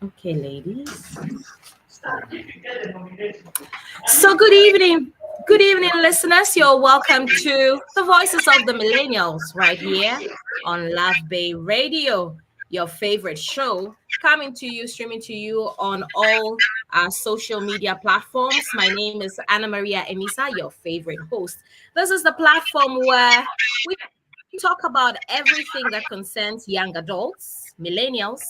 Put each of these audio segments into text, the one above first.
Okay, ladies. So, good evening. Good evening, listeners. You're welcome to the Voices of the Millennials right here on Love Bay Radio, your favorite show, coming to you, streaming to you on all our social media platforms. My name is Annamaria Amissah, your favorite host. This is the platform where we talk about everything that concerns young adults, millennials,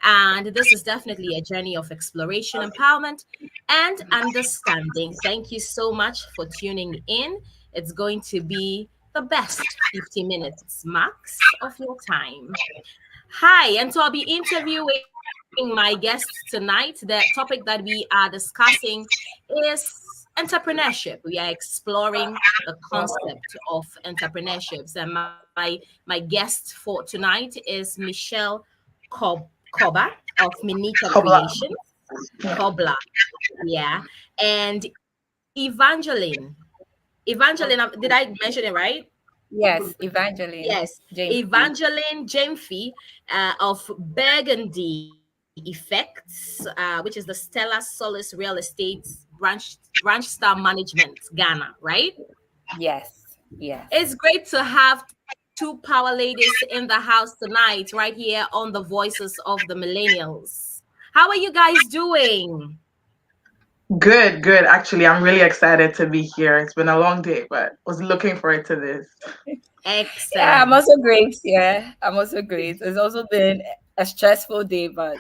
and this is definitely a journey of exploration, empowerment, and understanding. Thank you so much for tuning in. It's going to be the best 50 minutes max of your time. Hi, and so I'll be interviewing my guests tonight. The topic that we are discussing is entrepreneurship. We are exploring the concept of entrepreneurships, and my guest for tonight is Michelle Cobbah of Minika Cobblah. Creations. Yeah. Cobblah, yeah, and Evangeline, did I mention it right? Yes, Evangeline Yes, Gyamfi. Evangeline Gyamfi of Burgundy Effects, which is the Stella Solis Real Estate branch Star Management Ghana, right? Yes, yes. It's great to have two power ladies in the house tonight, right here on the Voices of the Millennials. How are you guys doing? Good, good. Actually, I'm really excited to be here. It's been a long day, but was looking forward to this. Yeah, I'm Excellent. also great. Yeah, I'm also great. It's also been a stressful day, but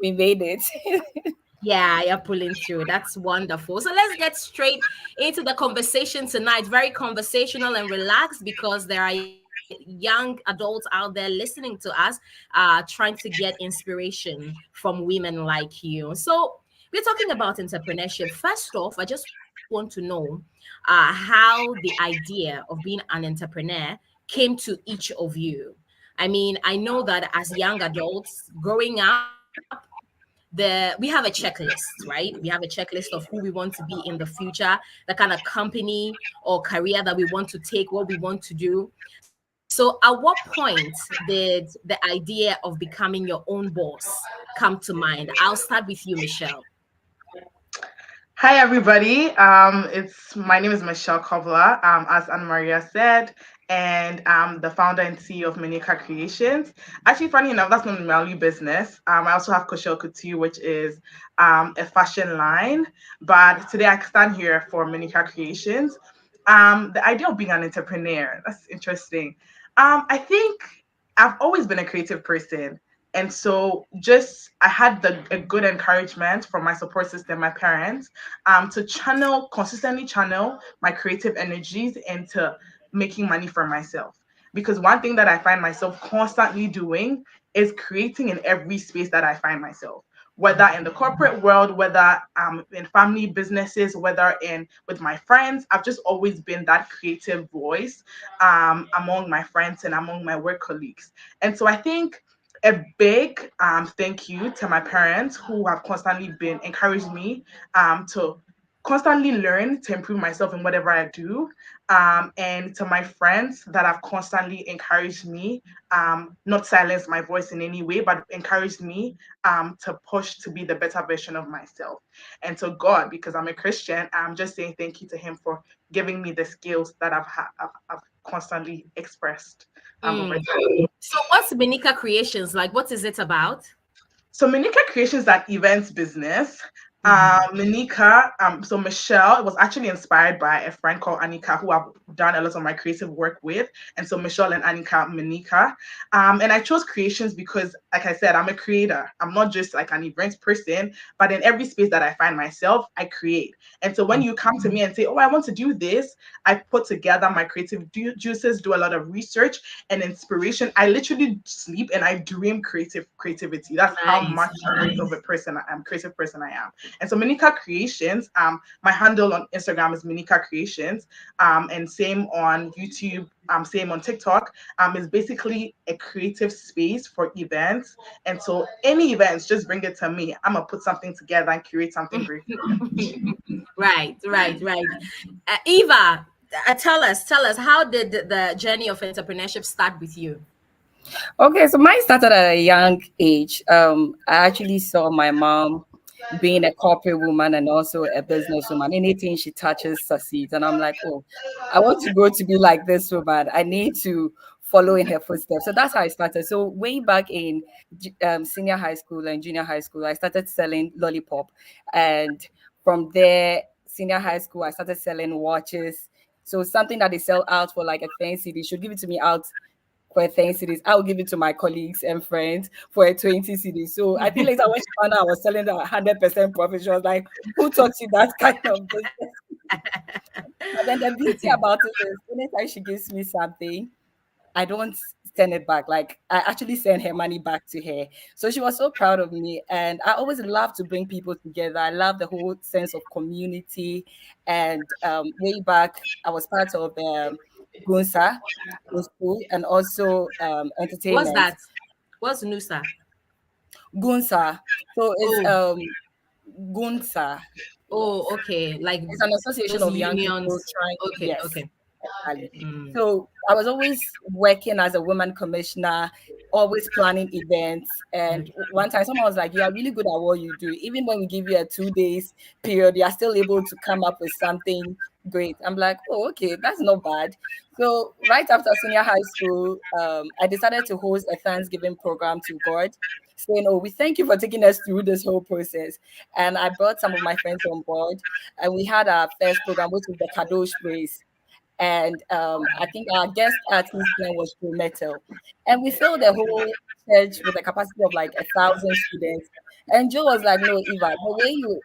we made it. Yeah, you're pulling through. That's wonderful. So let's get straight into the conversation tonight. Very conversational and relaxed because there are young adults out there listening to us, trying to get inspiration from women like you. So we're talking about entrepreneurship. First off, I just want to know how the idea of being an entrepreneur came to each of you. I mean, I know that as young adults growing up, we have a checklist, right? We have a checklist of who we want to be in the future, the kind of company or career that we want to take, what we want to do. So at what point did the idea of becoming your own boss come to mind? I'll start with you, Michelle. Hi, everybody. It's my name is Michelle Cobblah, as Anna Maria said, and I'm the founder and CEO of Minika Creations. Actually, funny enough, that's not my only business. I also have Koshel Couture, which is a fashion line. But today I stand here for Minika Creations. The idea of being an entrepreneur, that's interesting. I think I've always been a creative person. And so just I had a good encouragement from my support system, my parents, to consistently channel my creative energies into making money for myself. Because one thing that I find myself constantly doing is creating in every space that I find myself, whether in the corporate world, whether in family businesses, whether in with my friends. I've just always been that creative voice among my friends and among my work colleagues. And so I think a big thank you to my parents who have constantly been encouraged me to constantly learn to improve myself in whatever I do, and to my friends that have constantly encouraged me, not silence my voice in any way, but encouraged me to push to be the better version of myself. And to God, because I'm a Christian, I'm just saying thank you to Him for giving me the skills that I've constantly expressed over Mm. time. So what's Benika Creations like? What is it about? So Monica Creations is an events business. Mhm. So Michelle was actually inspired by a friend called Anika who I've done a lot of my creative work with. And so Michelle and Anika, Monica. And I chose creations because, like I said, I'm a creator. I'm not just like an events person, but in every space that I find myself, I create. And so when you come to me and say, oh, I want to do this, I put together my creative juices, do a lot of research and inspiration. I literally sleep and I dream creativity. That's how Nice. much of a person I am, creative person I am. And so Minika Creations, my handle on Instagram is Minika Creations, and same on YouTube, same on TikTok. Is basically a creative space for events. And so any events, just bring it to me. I'm gonna put something together and create something great for you. Right. Eva, tell us, how did the journey of entrepreneurship start with you? Okay, so mine started at a young age. I actually saw my mom being a corporate woman and also a businesswoman. Anything she touches succeeds. And I'm like, oh, I want to grow to be like this woman. I need to follow in her footsteps. So that's how I started. So way back in senior high school and junior high school, I started selling lollipop. And from there, senior high school, I started selling watches. So something that they sell out for like a fancy, they should give it to me out for a 10 cities. I'll give it to my colleagues and friends for a 20 cities. So I think later when she found out I was selling the 100% profit, she was like, who taught you that kind of business? But then the beauty about it is anytime she gives me something, I don't send it back. Like I actually send her money back to her. So she was so proud of me. And I always love to bring people together. I love the whole sense of community. And way back, I was part of the Gunsa in school and also What's entertainment. that? What's Nusa? Gunsa. So it's Oh, Gunsa. oh, Yes. okay. Like It's an association those of young people unions. trying, Okay, yes, okay. exactly. Mm. So I was always working as a woman commissioner, always planning events. And one time someone was like, you are really good at what you do. Even when we give you a 2 days period, you are still able to come up with something great. I'm like, oh, okay, that's not bad. So right after senior high school, I decided to host a Thanksgiving program to God, saying, oh, we thank you for taking us through this whole process. And I brought some of my friends on board, and we had our first program, which was the Kadosh Praise. And I think our guest artist then was Joe Metal. And we filled the whole church with a capacity of like 1,000 students. And Joe was like, no, Eva, the way you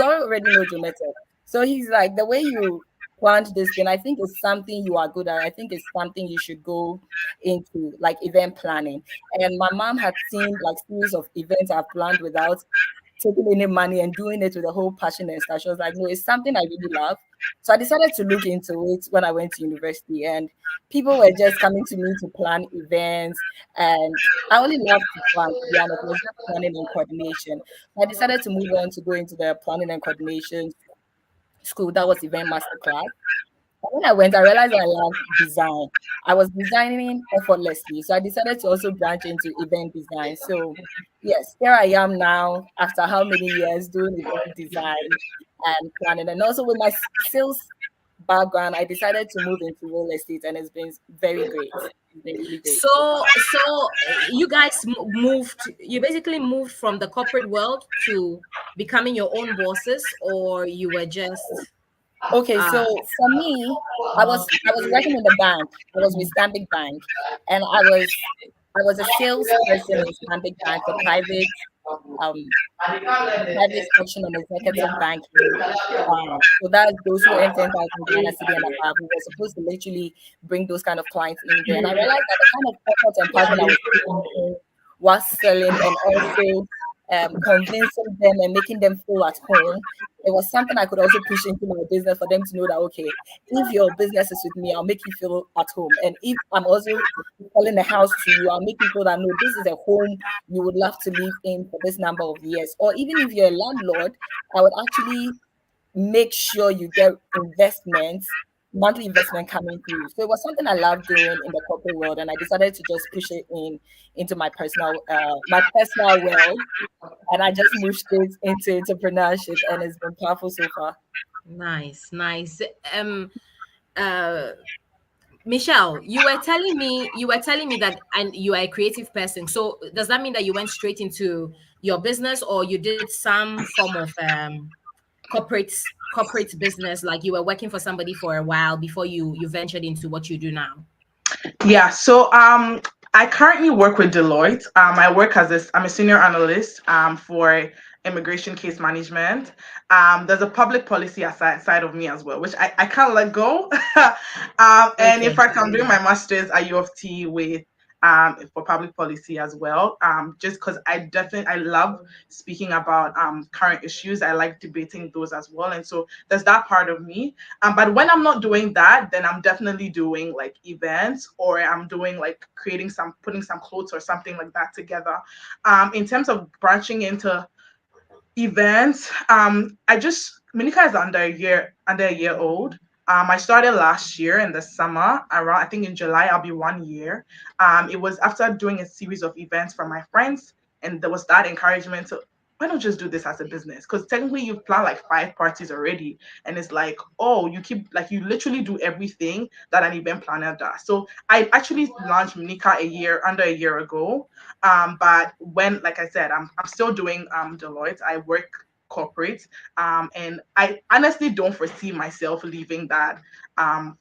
already know Joe Metal. So he's like, the way you planned this thing, I think it's something you are good at. I think it's something you should go into, like event planning. And my mom had seen like series of events I've planned without taking any money and doing it with a whole passion and stuff. She was like, no, it's something I really love. So I decided to look into it when I went to university, and people were just coming to me to plan events. And I only love to plan, to be honest. It was just planning and coordination. So I decided to move on to go into the planning and coordination school. That was event master class. And when I went, I realized I love design. I was designing effortlessly. So I decided to also branch into event design. So, yes, here I am now after how many years doing event design and planning. And also with my sales background, I decided to move into real estate, and it's been very great. It's been really great so far. So you guys moved. You basically moved from the corporate world to becoming your own bosses, or you were just Okay, uh so for me, I was working in the bank. I was with Stanbic Bank, and I was a salesperson in Stanbic Bank for um private section and executive banking. So that's those who earn 10,000 Ghana cedi and above. We were supposed to literally bring those kind of clients in there. And I realized that the kind of effort and passion I was putting in was selling and also convincing them and making them feel at home. It was something I could also push into my business for them to know that, okay, if your business is with me, I'll make you feel at home. And if I'm also selling a house to you, I'll make you feel that, no, this is a home you would love to live in for this number of years. Or even if you're a landlord, I would actually make sure you get investments, monthly investment coming through. So it was something I loved doing in the corporate world, and I decided to just push it into my personal world, and I just moved straight into entrepreneurship, and it's been powerful so far. nice, nice. Um, uh, Michelle, you were telling me that and you are a creative person. So does that mean that you went straight into your business, or you did some form of corporate business, like you were working for somebody for a while before you ventured into what you do now? Yeah, so I currently work with Deloitte. I work as I'm a senior analyst for immigration case management. There's a public policy side of me as well, which I can't let go. And in Okay. fact, I'm doing my master's at U of T with for public policy as well. Just because I love speaking about current issues. I like debating those as well, and so there's that part of me. But when I'm not doing that, then I'm definitely doing like events, or I'm doing like putting some clothes or something like that together. In terms of branching into events, I just Monica is under a year old. I started last year in the summer, around I think in July I'll be 1 year. It was after doing a series of events for my friends, and there was that encouragement to why not just do this as a business? Because technically you've planned like 5 parties already, and it's like, oh, you keep like you literally do everything that an event planner does. So I actually launched Monica under a year ago. But when, like I said, I'm still doing Deloitte. I work corporate, and I honestly don't foresee myself leaving that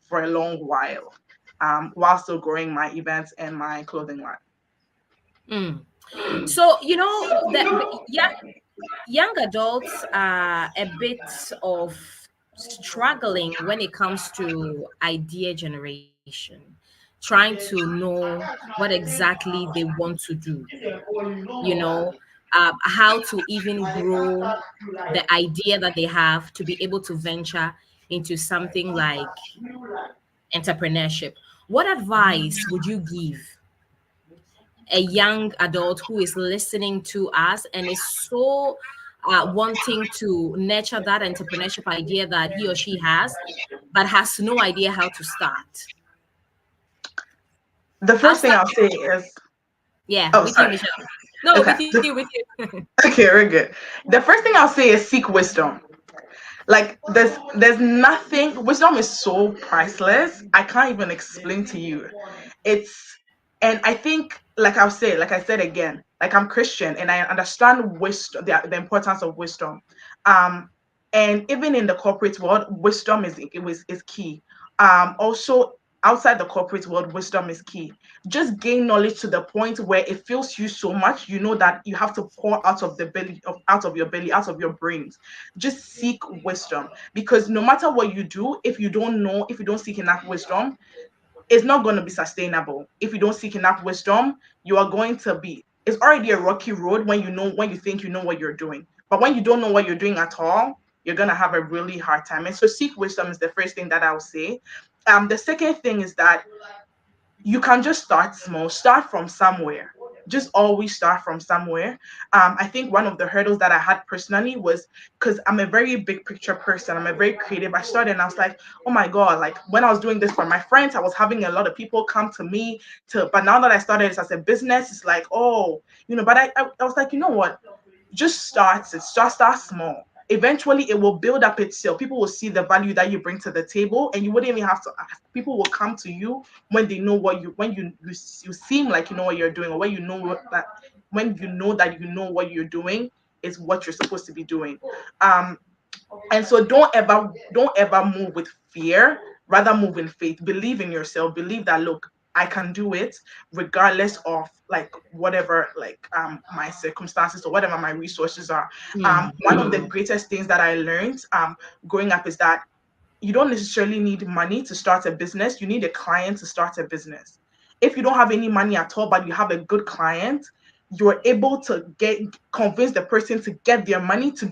for a long while still growing my events and my clothing line. Mm. So, that yeah, young adults are a bit of struggling when it comes to idea generation, trying to know what exactly they want to do, how to even grow the idea that they have to be able to venture into something like entrepreneurship. What advice would you give a young adult who is listening to us and is so wanting to nurture that entrepreneurship idea that he or she has, but has no idea how to start? The I'll first thing start. I'll say is, Yeah, oh, with you, sorry. Michelle. No, Okay. with you. Okay, very good. The first thing I'll say is seek wisdom. Like there's nothing, wisdom is so priceless. I can't even explain to you. It's and I think like I said again, like I'm Christian and I understand wisdom, the importance of wisdom. Um and even in the corporate world, wisdom is key. Also outside the corporate world, wisdom is key. Just gain knowledge to the point where it fills you so much, you know that you have to pour out of the belly of out of your belly, out of your brains. Just seek wisdom, because no matter what you do, if you don't seek enough wisdom, it's not going to be sustainable. If you don't seek enough wisdom, you are going to be it's already a rocky road when you think you know what you're doing, but when you don't know what you're doing at all, you're going to have a really hard time. And so seek wisdom is the first thing that I'll say. The second thing is that you can just start small, start from somewhere. Just always start from somewhere. I think one of the hurdles that I had personally was because I'm a very big picture person. I'm a very creative. I started and I was like, oh my God, like when I was doing this for my friends, I was having a lot of people come to me but now that I started this as a business, it's like, oh, but I was like, you know what? Just start small. Eventually it will build up itself. People will see the value that you bring to the table, and you wouldn't even have to ask. People will come to you when they know you seem like you know what you're doing, or when you know that you know what you're doing is what you're supposed to be doing. um and so don't ever move with fear, rather move in faith. Believe in yourself, believe that, look, I can do it regardless of like whatever, like my circumstances or whatever my resources are. Mm. One of the greatest things that I learned growing up is that you don't necessarily need money to start a business. You need a client to start a business. If you don't have any money at all, but you have a good client, you're able to convince the person to get their money to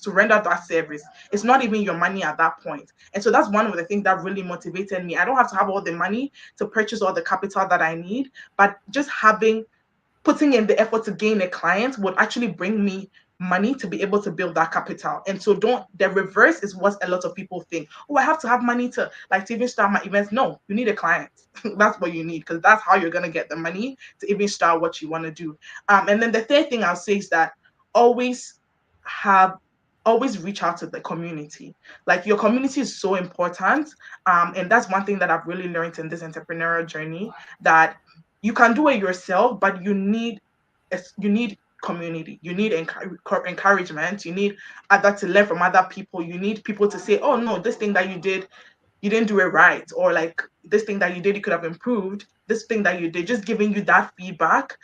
render that service. It's not even your money at that point. And so that's one of the things that really motivated me. I don't have to have all the money to purchase all the capital that I need, but just putting in the effort to gain a client would actually bring me money to be able to build that capital. And so the reverse is what a lot of people think. Oh, I have to have money to even start my events. No, you need a client. That's what you need, because that's how you're going to get the money to even start what you want to do. And then the third thing I'll say is that always have always reach out to the community. Like, your community is so important. And that's one thing that I've really learned in this entrepreneurial journey, that you can do it yourself, but you need community. You need encouragement. You need other to learn from other people. You need people to say, oh no, this thing that you did, you didn't do it right, or like this thing that you did, you could have improved. This thing that you did, just giving you that feedback.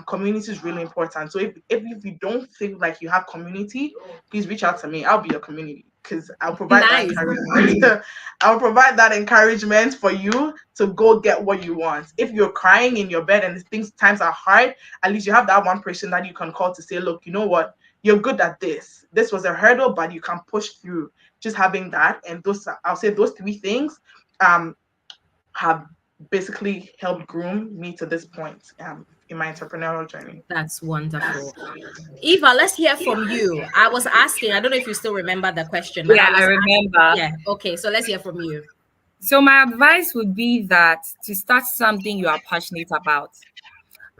Community is really important. So if you don't think like you have community, please reach out to me. I'll be your community, because I'll provide that Nice. encouragement. I'll provide that encouragement for you to go get what you want. If you're crying in your bed and times are hard, at least you have that one person that you can call to say, look, you know what, you're good at this. This was a hurdle, but you can push through. Just having that, and I'll say those three things have basically helped groom me to this point. in my entrepreneurial journey. That's wonderful. Eva, let's hear from you. I was asking, I don't know if you still remember the question, but I Yeah, I was asking, remember. yeah, okay, so let's hear from you. So my advice would be that to start something you are passionate about.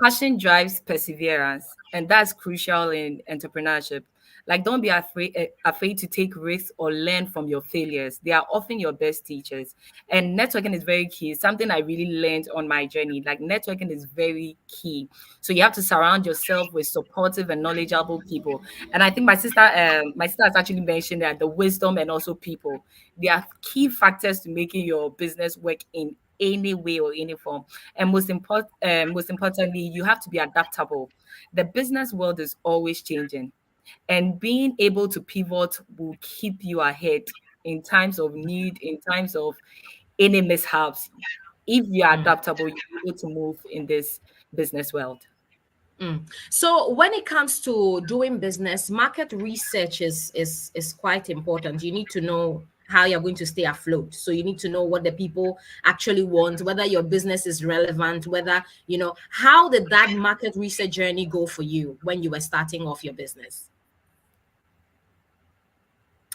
Passion drives perseverance, and that's crucial in entrepreneurship. Like, don't be afraid to take risks or learn from your failures. They are often your best teachers. And networking is very key. It's something I really learned on my journey. Like, networking is very key. So you have to surround yourself with supportive and knowledgeable people. And I think my sister has actually mentioned that the wisdom and also people, they are key factors to making your business work in any way or any form. And most importantly, you have to be adaptable. The business world is always changing, and being able to pivot will keep you ahead in times of need, in times of any mishaps. If you are Mm, adaptable, you're able to move in this business world. mm. So when it comes to doing business, market research is quite important. You need to know how you're going to stay afloat. So you need to know what the people actually want, whether your business is relevant, whether, how did that market research journey go for you when you were starting off your business?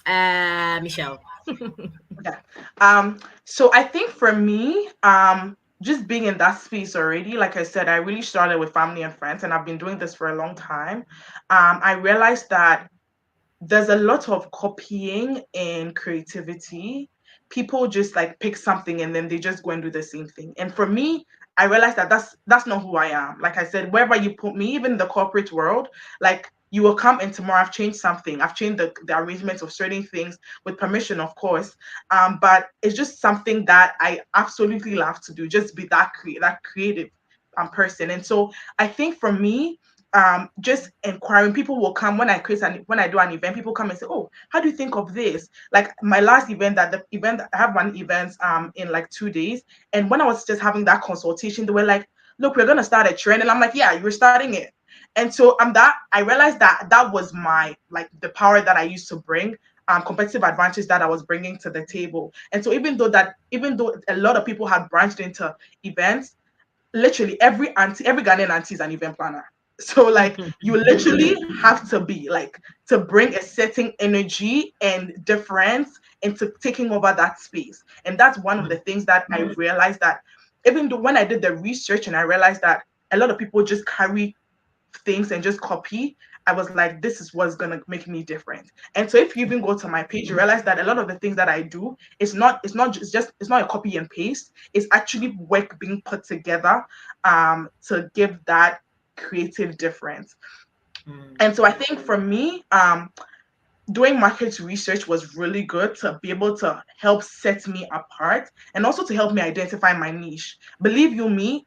Michelle. Yeah. So I think for me, just being in that space already, like I said, I really started with family and friends, and I've been doing this for a long time. I realized that there's a lot of copying and creativity. People just like pick something and then they just go and do the same thing. And for me, I realized that that's not who I am. Like I said, wherever you put me, even in the corporate world, like you will come and tomorrow I've changed something. I've changed the arrangements of certain things with permission, of course. But it's just something that I absolutely love to do. Just be that creative person. And so I think for me, just inquiring, people will come when when I do an event, people come and say, oh, how do you think of this? Like my last event, I have one event in like 2 days, and when I was just having that consultation, they were like, look, we're gonna start a trend. And I'm like, yeah, you're starting it. And so that I realized that that was my, like, the power that I used to bring, competitive advantage that I was bringing to the table. And so even though a lot of people had branched into events, literally every Ghanaian auntie is an event planner. So like you literally have to be like, to bring a certain energy and difference into taking over that space. And that's one of the things that I realized, that even though when I did the research and I realized that a lot of people just carry things and just copy, I was like, this is what's gonna make me different. And so if you even go to my page, you realize that a lot of the things that I do, it's not a copy and paste. It's actually work being put together to give that creative difference. And so I think for me, doing market research was really good to be able to help set me apart and also to help me identify my niche. Believe you me,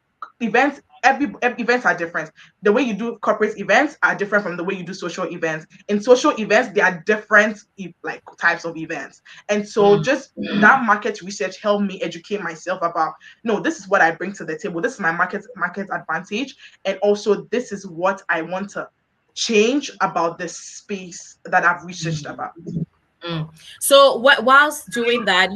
every events are different. The way you do corporate events are different from the way you do social events. In social events, there are different like types of events. And so just that market research helped me educate myself about, no, this is what I bring to the table. This is my market advantage. And also this is what I want to change about the space that I've researched about. So whilst doing that,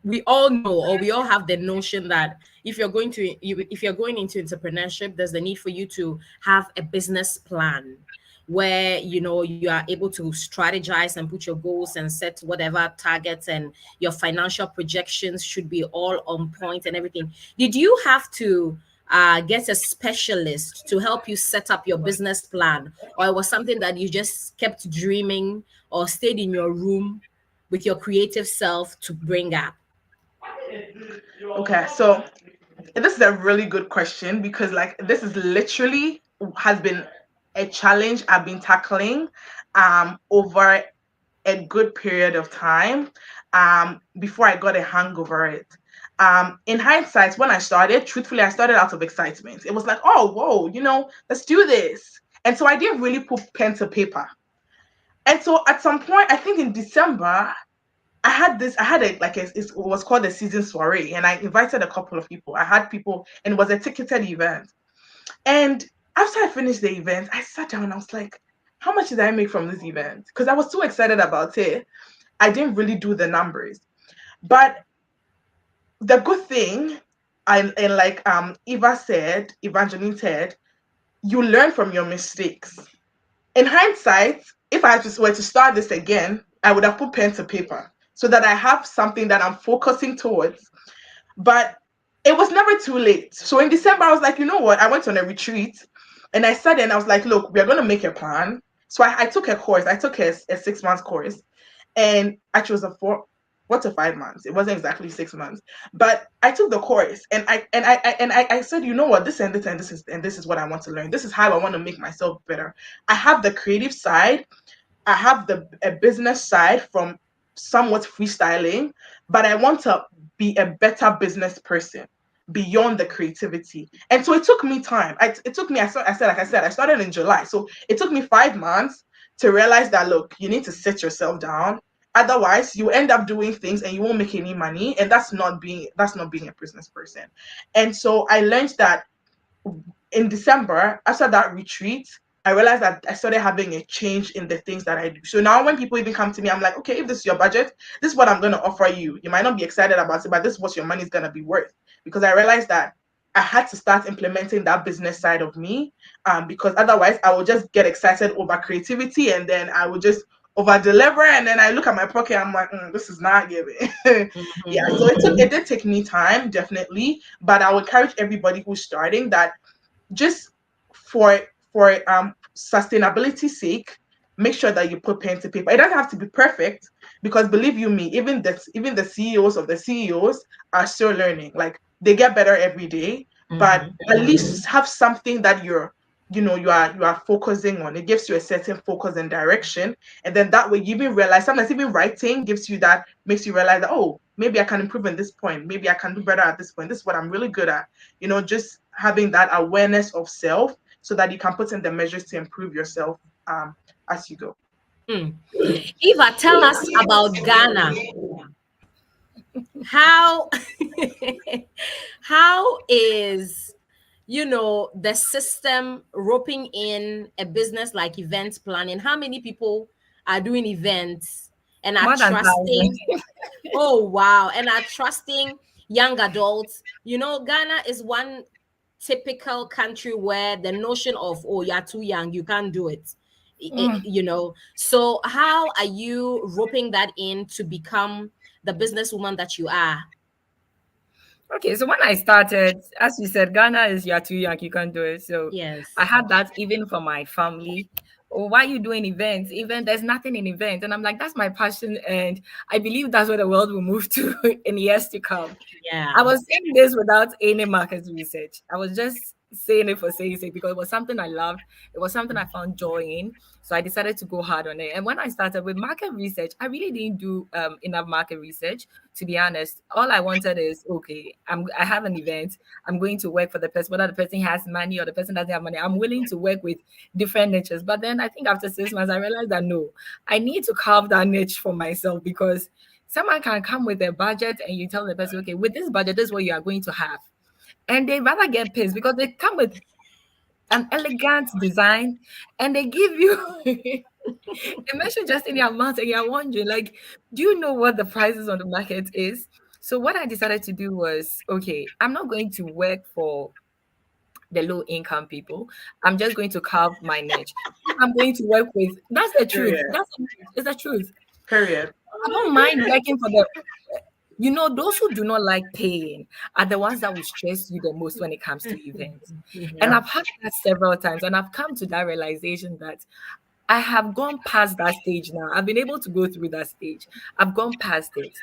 we all know, or we all have the notion that if you're going into entrepreneurship, there's the need for you to have a business plan where you are able to strategize and put your goals and set whatever targets, and your financial projections should be all on point and everything. Did you have to get a specialist to help you set up your business plan, or it was something that you just kept dreaming or stayed in your room with your creative self to bring up? Okay, so this is a really good question, because like this is literally has been a challenge I've been tackling over a good period of time before I got a hang over it. In hindsight, when I started, truthfully, I started out of excitement. It was like, oh, whoa, let's do this. And so I didn't really put pen to paper. And so at some point, I think in December, I had it was called a season soiree, and I invited a couple of people. I had people, and it was a ticketed event. And after I finished the event, I sat down and I was like, how much did I make from this event? Because I was too excited about it. I didn't really do the numbers. But the good thing and like Evangeline said, you learn from your mistakes. In hindsight, if I just were to start this again, I would have put pen to paper so that I have something that I'm focusing towards. But it was never too late. So in December, I was like, you know what? I went on a retreat and I sat there and I was like, look, we are going to make a plan. So I took a course. I took a 6 months course, and actually it was a 4 to 5 months. It wasn't exactly 6 months, but I took the course and I said, you know what, this and this and this is what I want to learn. This is how I want to make myself better. I have the creative side. I have the a business side from somewhat freestyling, but I want to be a better business person beyond the creativity. And so it took me time. It took me, I started in July. So it took me 5 months to realize that, look, you need to sit yourself down. Otherwise, you end up doing things and you won't make any money. And that's not being a business person. And so I learned that in December, after that retreat, I realized that I started having a change in the things that I do. So now when people even come to me, I'm like, okay, if this is your budget, this is what I'm going to offer you. You might not be excited about it, but this is what your money is going to be worth. Because I realized that I had to start implementing that business side of me, because otherwise I would just get excited over creativity and then I would just over deliver, and then I look at my pocket, I'm like, this is not giving. Yeah, so it did take me time, definitely, but I would encourage everybody who's starting that just for sustainability sake, make sure that you put pen to paper. It doesn't have to be perfect, because believe you me, even the CEOs of the CEOs are still learning. Like, they get better every day, but at least have something that you are focusing on. It gives you a certain focus and direction, and then that way you even realize, sometimes even writing gives you that, makes you realize that, oh, maybe I can improve in this point, maybe I can do better at this point, this is what I'm really good at. Just having that awareness of self so that you can put in the measures to improve yourself as you go. Eva, tell us about Ghana. How how is the system roping in a business like events planning? How many people are doing events and are More than trusting? 1,000. Oh wow, and are trusting young adults. Ghana is one typical country where the notion of, oh, you're too young, you can't do it. So how are you roping that in to become the businesswoman that you are? Okay, so when I started, as you said, Ghana is you're too young, you can't do it. So Yes. I had that even from my family. Oh, why are you doing events? Even there's nothing in events. And I'm like, that's my passion. And I believe that's where the world will move to in years to come. Yeah. I was saying this without any market research. I was just saying it for saying it because it was something I loved. It was something I found joy in. So I decided to go hard on it. And when I started with market research, I really didn't do enough market research, to be honest. All I wanted is, okay, I have an event. I'm going to work for the person, whether the person has money or the person doesn't have money. I'm willing to work with different niches. But then I think after 6 months, I realized that no, I need to carve that niche for myself, because someone can come with a budget and you tell the person, okay, with this budget, this is what you are going to have. And they rather get pissed because they come with an elegant design and they give you they mention just any amount and you're wondering, like, do you know what the prices on the market is? So what I decided to do was, okay, I'm not going to work for the low income people. I'm just going to carve my niche. I'm going to work with, that's the truth. Period. It's the truth. Period. I don't mind working for those who do not like paying are the ones that will stress you the most when it comes to events. And Yeah. I've had that several times, and I've come to that realization that I have gone past that stage now. I've been able to go through that stage. I've gone past it.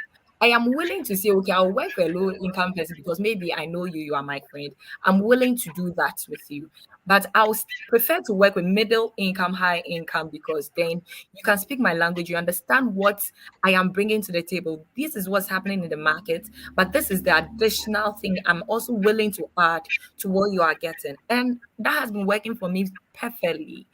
I am willing to say, okay, I'll work for a low income person because maybe I know you are my friend. I'm willing to do that with you. But prefer to work with middle income, high income, because then you can speak my language. You understand what I am bringing to the table. This is what's happening in the market, but this is the additional thing I'm also willing to add to what you are getting. And that has been working for me perfectly.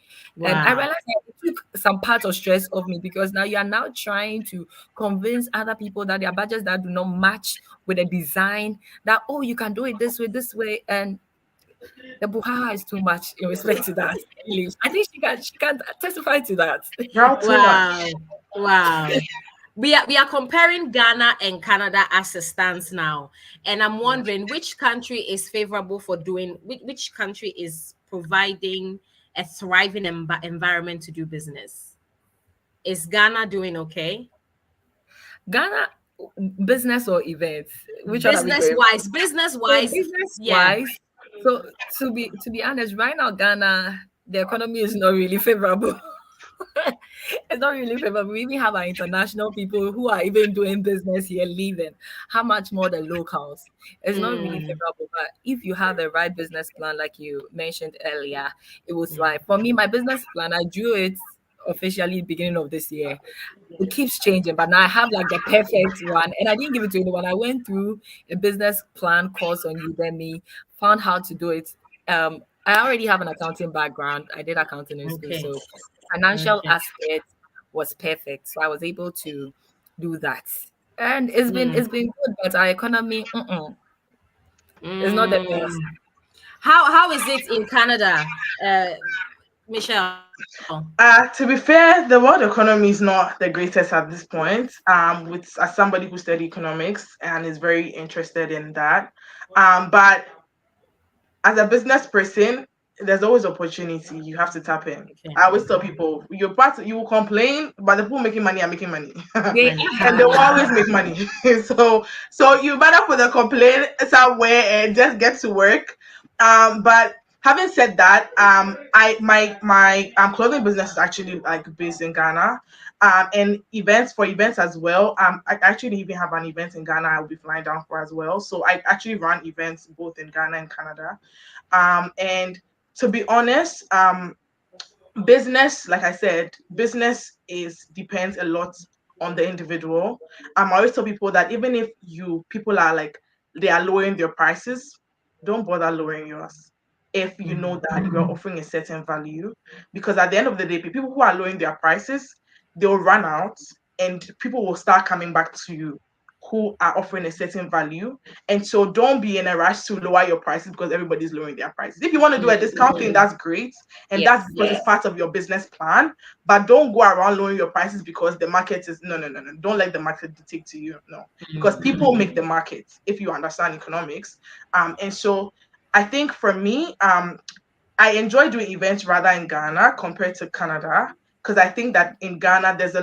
And I Wow. realized that it took some part of stress off me, because now you are now trying to convince other people that their budgets that do not match with the design, that, oh, you can do it this way. And the buhaha is too much in respect to that. Really. I think she can testify to that. Girl, too much. Wow. Wow. we are comparing Ghana and Canada as it stands now, and I'm Yeah. wondering which country is favorable for doing which country is providing a thriving environment to do business. Is Ghana doing okay? Ghana, business or events? Which one are we Business going for? wise, business So wise, business yeah. wise, so to be honest, right now Ghana, the economy is not really favorable. It's not really favorable. We even have our international people who are even doing business here leaving. How much more the locals? It's not really Mm, favorable. But if you have the right business plan, like you mentioned earlier, it was mm, like for me, my business plan, I drew it officially beginning of this year. It keeps changing, but now I have like the perfect one, and I didn't give it to anyone. I went through a business plan course on Udemy, found how to do it. I already have an accounting background. I did accounting in school, okay. so financial Okay. aspect was perfect. So I was able to do that, and it's been Mm, it's been good. But our economy, is not the mm. best. How is it in Canada, Michelle? To be fair, the world economy is not the greatest at this point. With as somebody who studied economics and is very interested in that. But as a business person, there's always opportunity. You have to tap in. Okay. I always tell people, you will complain, but the people making money are making money. They Money. And they will always make money. So you better put the complaint somewhere and just get to work. But having said that, I my clothing business is actually like based in Ghana. And events as well. I actually even have an event in Ghana I will be flying down for as well. So I actually run events both in Ghana and Canada. And to be honest, business, like I said, business is depends a lot on the individual. I always tell people that even if you people are like they are lowering their prices, don't bother lowering yours if you know that you are offering a certain value. Because at the end of the day, people who are lowering their prices, they'll run out and people will start coming back to you who are offering a certain value. And so don't be in a rush to lower your prices because everybody's lowering their prices. If you want to do a discount thing, that's great. And that's Yes. because it's part of your business plan. But don't go around lowering your prices because the market is no. Don't let the market dictate to you. No. Because people make the market if you understand economics. And so I think for me, I enjoy doing events rather in Ghana compared to Canada because I think that in Ghana there's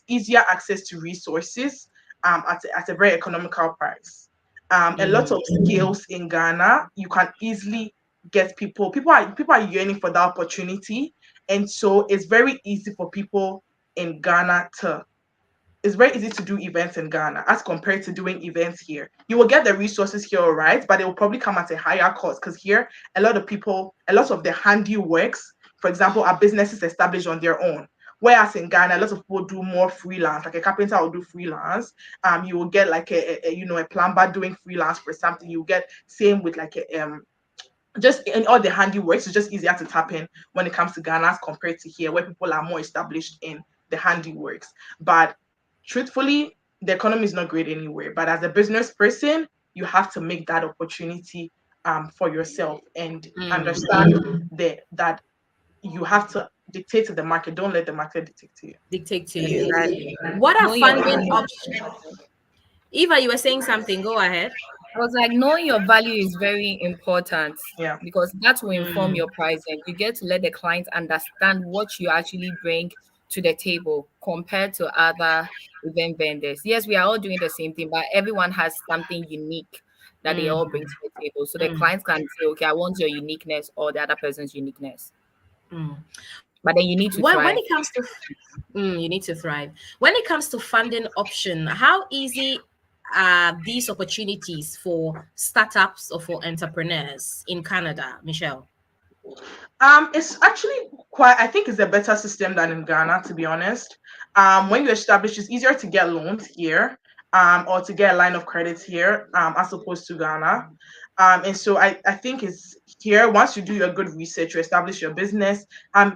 easier access to resources at a very economical price. A lot of skills in Ghana you can easily get people. People are yearning for that opportunity, and so it's very easy to do events in Ghana as compared to doing events here. You will get the resources here, all right, but it will probably come at a higher cost because here, a lot of the handy works, for example, are businesses established on their own. Whereas in Ghana, a lot of people do more freelance, like a carpenter will do freelance. You will get like a plumber doing freelance for something. You get same with like just in all the handy works, it's just easier to tap in when it comes to Ghana as compared to here, where people are more established in the handy works. But truthfully, the economy is not great anywhere. But as a business person, you have to make that opportunity for yourself and understand that you have to dictate to the market. Don't let the market dictate to you. Dictate to you. Exactly. What are Know your funding value. options? Eva, you were saying something. Go ahead. I was like, knowing your value is very important Yeah. because that will inform Mm, your pricing. You get to let the client understand what you actually bring to the table compared to other event vendors. Yes, we are all doing the same thing, but everyone has something unique that they all mm, bring to the table. So the mm, clients can say, okay, I want your uniqueness or the other person's uniqueness. mm. But then you need to When thrive. it comes to you need to thrive. When it comes to funding option, how easy are these opportunities for startups or for entrepreneurs in Canada, Michelle? It's actually quite. I think it's a better system than in Ghana, to be honest. When you establish, it's easier to get loans here, or to get a line of credit here, as opposed to Ghana. And so I think it's here, once you do your good research, you establish your business.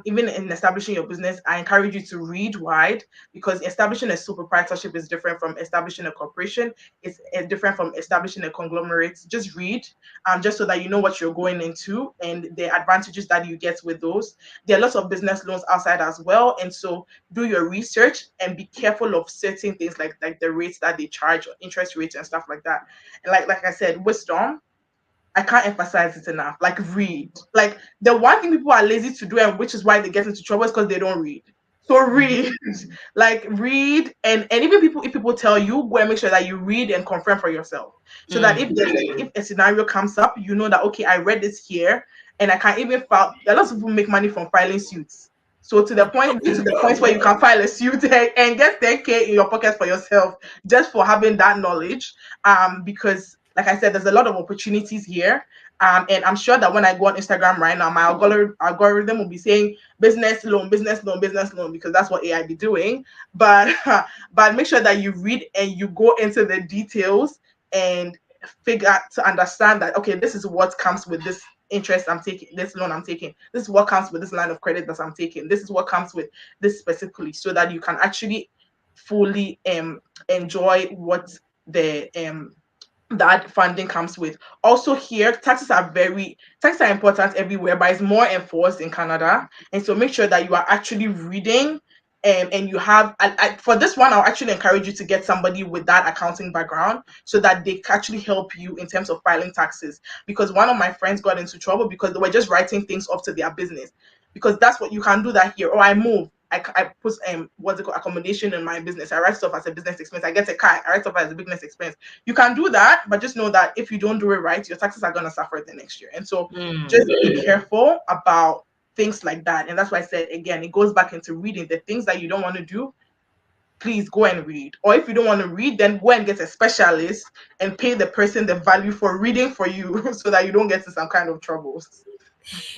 Even in establishing your business, I encourage you to read wide, because establishing a sole proprietorship is different from establishing a corporation. It's different from establishing a conglomerate. Just read, just so that you know what you're going into and the advantages that you get with those. There are lots of business loans outside as well, and so do your research and be careful of certain things like the rates that they charge, or interest rates and stuff like that. And like I said, wisdom, I can't emphasize it enough. Like, read. Like, the one thing people are lazy to do, and which is why they get into trouble, is because they don't read. So read, like, read, and even people, if people tell you, go and make sure that you read and confirm for yourself, so that if a scenario comes up, you know that, okay, I read this here, and I can even file. A lot of people make money from filing suits. So to the point where you can file a suit and get 10K in your pocket for yourself, just for having that knowledge. Because like I said, there's a lot of opportunities here. And I'm sure that when I go on Instagram right now, my algorithm will be saying business loan, business loan, business loan, because that's what AI be doing. But but make sure that you read and you go into the details and figure out to understand that, okay, this is what comes with this interest I'm taking, this loan I'm taking, this is what comes with this line of credit that I'm taking, this is what comes with this specifically, so that you can actually fully enjoy what the that funding comes with. Also here, taxes are important everywhere, but it's more enforced in Canada. And so make sure that you are actually reading, and you have, for this one, I'll actually encourage you to get somebody with that accounting background, so that they can actually help you in terms of filing taxes. Because one of my friends got into trouble because they were just writing things off to their business, because that's what you can do that here. Or I move, I put what's it called, accommodation in my business. I write stuff as a business expense. I get a car, I write stuff as a business expense. You can do that, but just know that if you don't do it right, your taxes are gonna suffer the next year. And so just be careful about things like that. And that's why I said, again, it goes back into reading. The things that you don't want to do, please go and read. Or if you don't want to read, then go and get a specialist and pay the person the value for reading for you so that you don't get in some kind of troubles.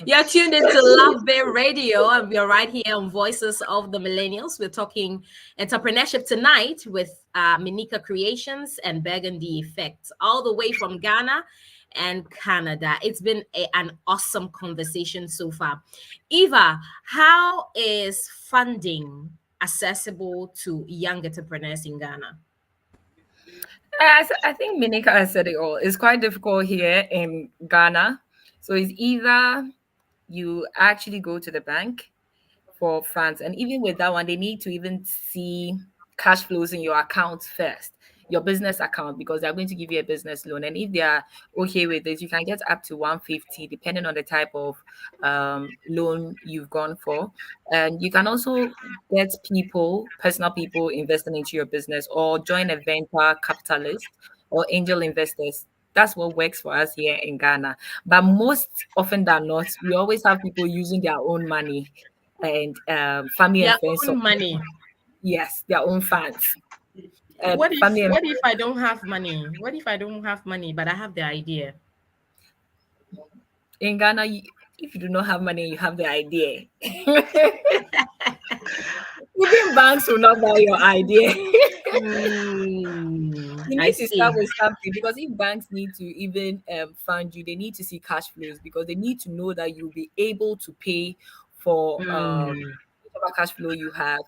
You're tuned into Love Bay Radio, and we're right here on Voices of the Millennials. We're talking entrepreneurship tonight with Minika Creations and Burgundy Effect, all the way from Ghana and Canada. It's been an awesome conversation so far. Eva, how is funding accessible to young entrepreneurs in Ghana? I think Minika has said it all. It's quite difficult here in Ghana. So it's either you actually go to the bank for funds, and even with that one, they need to even see cash flows in your account first, your business account, because they're going to give you a business loan. And if they are okay with this, you can get up to 150, depending on the type of loan you've gone for. And you can also get personal people investing into your business, or join a venture capitalist or angel investors. That's what works for us here in Ghana. But most often than not, we always have people using their own money, and family Their and friends. own money. Yes, their own funds. What Family and if I don't have money? What if I don't have money, but I have the idea? in Ghana, if you do not have money, you have the idea. Even banks will not buy your idea. You I need to see. start with something, because if banks need to even fund you, they need to see cash flows, because they need to know that you'll be able to pay for whatever cash flow you have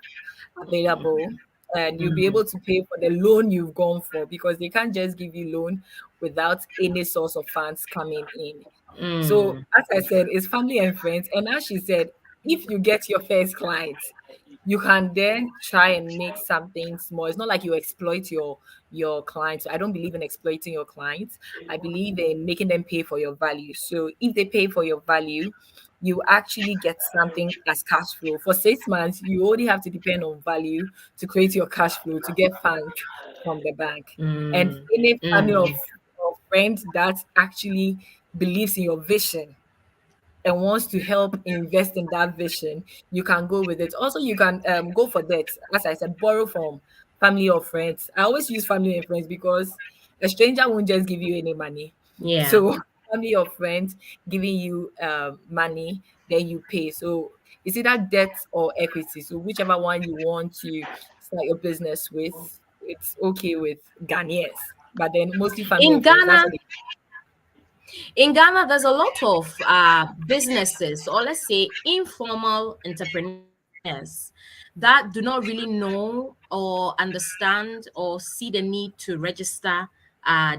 available, and you'll be able to pay for the loan you've gone for, because they can't just give you loan without any source of funds coming in. So as I said, it's family and friends. And as she said, if you get your first clients, you can then try and make something small. It's not like you exploit your clients. I don't believe in exploiting your clients. I believe in making them pay for your value. So if they pay for your value, you actually get something as cash flow. For 6 months, you only have to depend on value to create your cash flow, to get funds from the bank. And any family of friends that actually believes in your vision and wants to help invest in that vision, you can go with it. Also, you can go for debt. As I said, borrow from family or friends. I always use family and friends, because a stranger won't just give you any money. Yeah. So family or friends giving you money, then you pay. So it's either debt or equity. So whichever one you want to start your business with, it's okay with Ghanaians. But then mostly family In and friends. That's Ghana, what In Ghana, there's a lot of businesses, or let's say informal entrepreneurs, that do not really know or understand or see the need to register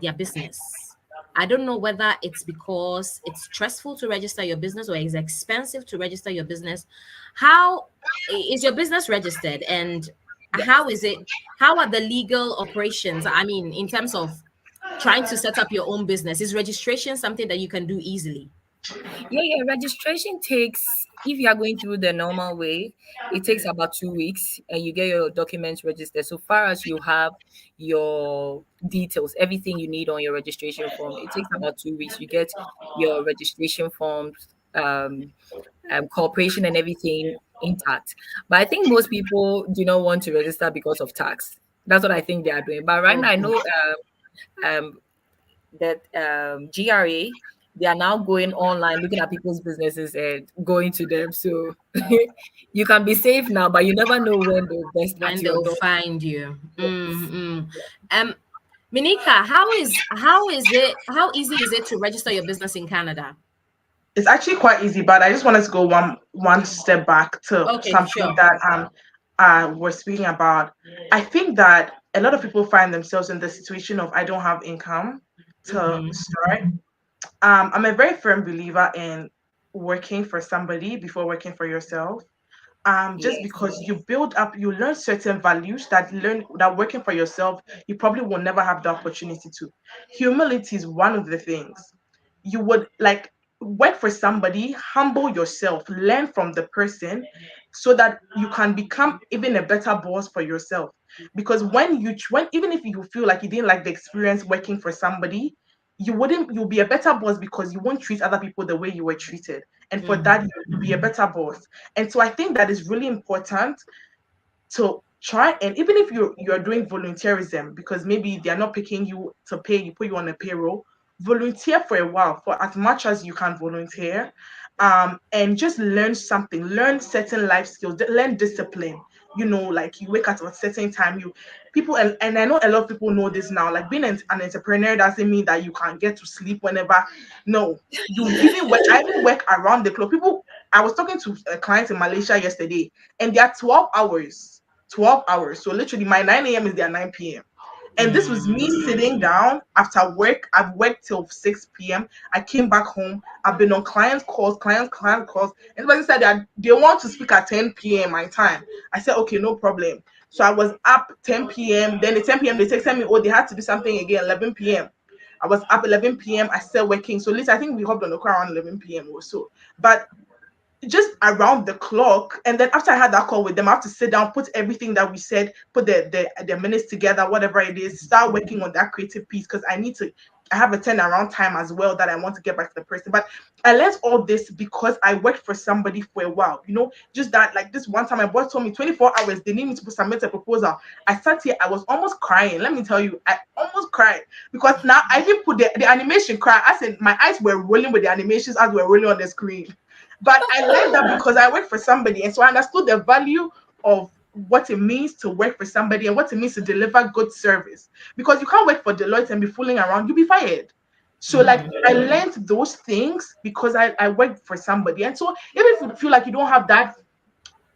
their business. I don't know whether it's because it's stressful to register your business or it's expensive to register your business. How is your business registered, and how is it? How are the legal operations? I mean, in terms of trying to set up your own business, is registration something that you can do easily? Yeah. Registration takes, if you are going through the normal way, it takes about 2 weeks and you get your documents registered. So far as you have your details, everything you need on your registration form, it takes about 2 weeks. You get your registration forms, corporation and everything intact. But I think most people do not want to register because of tax. That's what I think they are doing. But right now, I Okay. know um, that GRA, they are now going online, looking at people's businesses and going to them. So you can be safe now, but you never know when they'll best at When your they'll door. find you. Yes. Um, Minika, how easy is it to register your business in Canada? It's actually quite easy, but I just wanted to go one step back to Okay, something sure. that we're speaking about. I think that a lot of people find themselves in the situation of I don't have income to Mm-hmm. start. I'm a very firm believer in working for somebody before working for yourself. Just Yes. because you build up, you learn certain values that working for yourself, you probably will never have the opportunity to. Humility is one of the things. You would like work for somebody, humble yourself, learn from the person so that you can become even a better boss for yourself. Because when even if you feel like you didn't like the experience working for somebody, you'll be a better boss because you won't treat other people the way you were treated. And for that, Mm-hmm. you'll be a better boss. And so I think that is really important to try, and even if you're doing volunteerism because maybe they're not picking you to pay you, put you on a payroll, volunteer for a while, for as much as you can volunteer, and just learn something, learn certain life skills, learn discipline. Like you wake at a certain time, you people and I know a lot of people know this now, like being an entrepreneur doesn't mean that you can get to sleep whenever. No, you even work. I even work around the clock. People, I was talking to a client in Malaysia yesterday, and they are 12 hours. 12 hours. So literally my 9 a.m. is their 9 p.m. And this was me sitting down after work. I've worked till 6 p.m. I came back home. I've been on client calls. And somebody said that they want to speak at 10 p.m. my time. I said, okay, no problem. So I was up 10 p.m. Then at 10 p.m. they texted me, oh, they had to do something again 11 p.m. I was up 11 p.m. I still working. So later, I think we hopped on the car around 11 p.m. or so. But just around the clock. And then after I had that call with them, I have to sit down, put everything that we said, put the minutes together, whatever it is, start working on that creative piece because I have a turnaround time as well that I want to get back to the person. But I learned all this because I worked for somebody for a while. Just that, like this one time my boss told me 24 hours, they need me to submit a proposal. I sat here, I was almost crying. Let me tell you, I almost cried because now I even put the animation cry. I said my eyes were rolling with the animations as we were rolling on the screen. But I learned that because I worked for somebody. And so I understood the value of what it means to work for somebody and what it means to deliver good service. Because you can't work for Deloitte and be fooling around, you'll be fired. So like Mm-hmm. I learned those things because I worked for somebody. And so even if you feel like you don't have that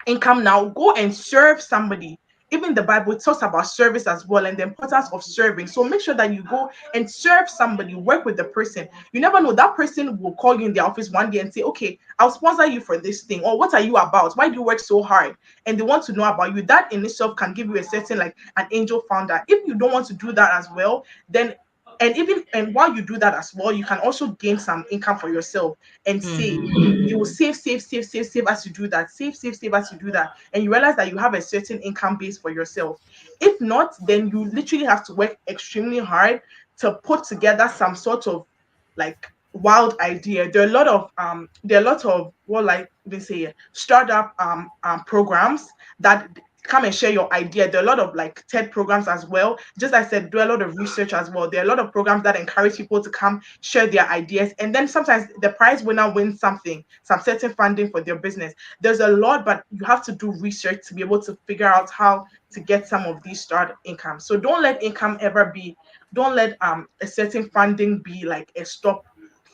income now, go and serve somebody. Even the Bible talks about service as well and the importance of serving. So make sure that you go and serve somebody, work with the person. You never know, that person will call you in the office one day and say, okay, I'll sponsor you for this thing. Or what are you about? Why do you work so hard? And they want to know about you. That in itself can give you a certain, like an angel founder. If you don't want to do that as well, then and while you do that as well, you can also gain some income for yourself and save. You will save as you do that. Save as you do that. And you realize that you have a certain income base for yourself. If not, then you literally have to work extremely hard to put together some sort of like wild idea. There are a lot of what like we say startup programs that come and share your idea. There are a lot of like TED programs as well. Just like I said, do a lot of research as well. There are a lot of programs that encourage people to come share their ideas. And then sometimes the prize winner wins something, some certain funding for their business. There's a lot, but you have to do research to be able to figure out how to get some of these start income. Don't let a certain funding be like a stop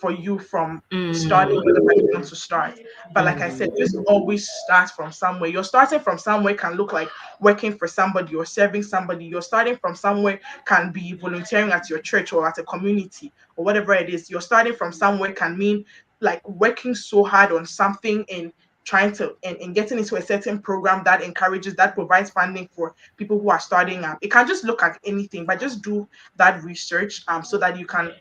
for you from starting Mm. whatever you want to start. But like I said, just always start from somewhere. You're starting from somewhere can look like working for somebody or serving somebody. You're starting from somewhere can be volunteering at your church or at a community or whatever it is. You're starting from somewhere can mean like working so hard on something and trying to and getting into a certain program that encourages that provides funding for people who are starting up. It can just look like anything, but just do that research so that you can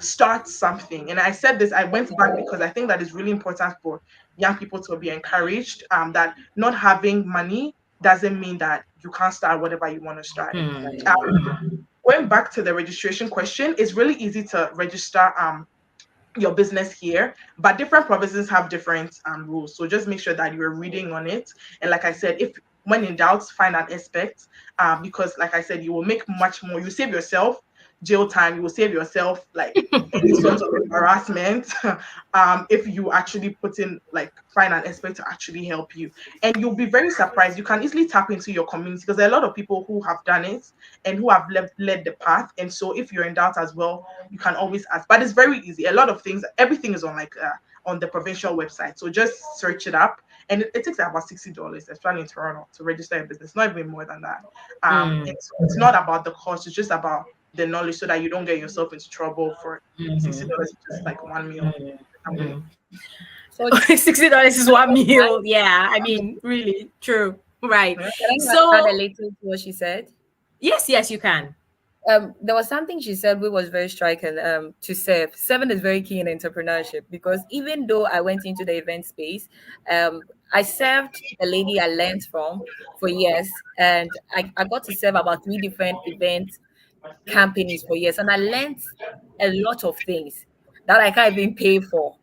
start something. And I said this, I went back because I think that is really important for young people to be encouraged, that not having money doesn't mean that you can't start whatever you want to start. Going back to the registration question, it's really easy to register your business here, but different provinces have different rules. So just make sure that you're reading on it. And like I said, if when in doubt, find an expert, because like I said, you will make much more. You save yourself jail time. You will save yourself like any sort of harassment if you actually put in like find an expert to actually help you. And you'll be very surprised. You can easily tap into your community because there are a lot of people who have done it and who have led the path. And so if you're in doubt as well, you can always ask. But it's very easy. A lot of things, everything is on like on the provincial website. So just search it up, and it takes about $60, especially in Toronto, to register a business. Not even more than that. It's not about the cost. It's just about the knowledge, so that you don't get yourself into trouble for $60, just like one meal. So $60 is one meal. Yeah, I mean, really true. Right. can I add a So little to what she said? yes, you can. There was something she said which was very striking. To serve. Seven is very key in entrepreneurship because even though I went into the event space, I served the lady I learned from for years, and I got to serve about three different event companies for years, and I learned a lot of things that I can't even pay for.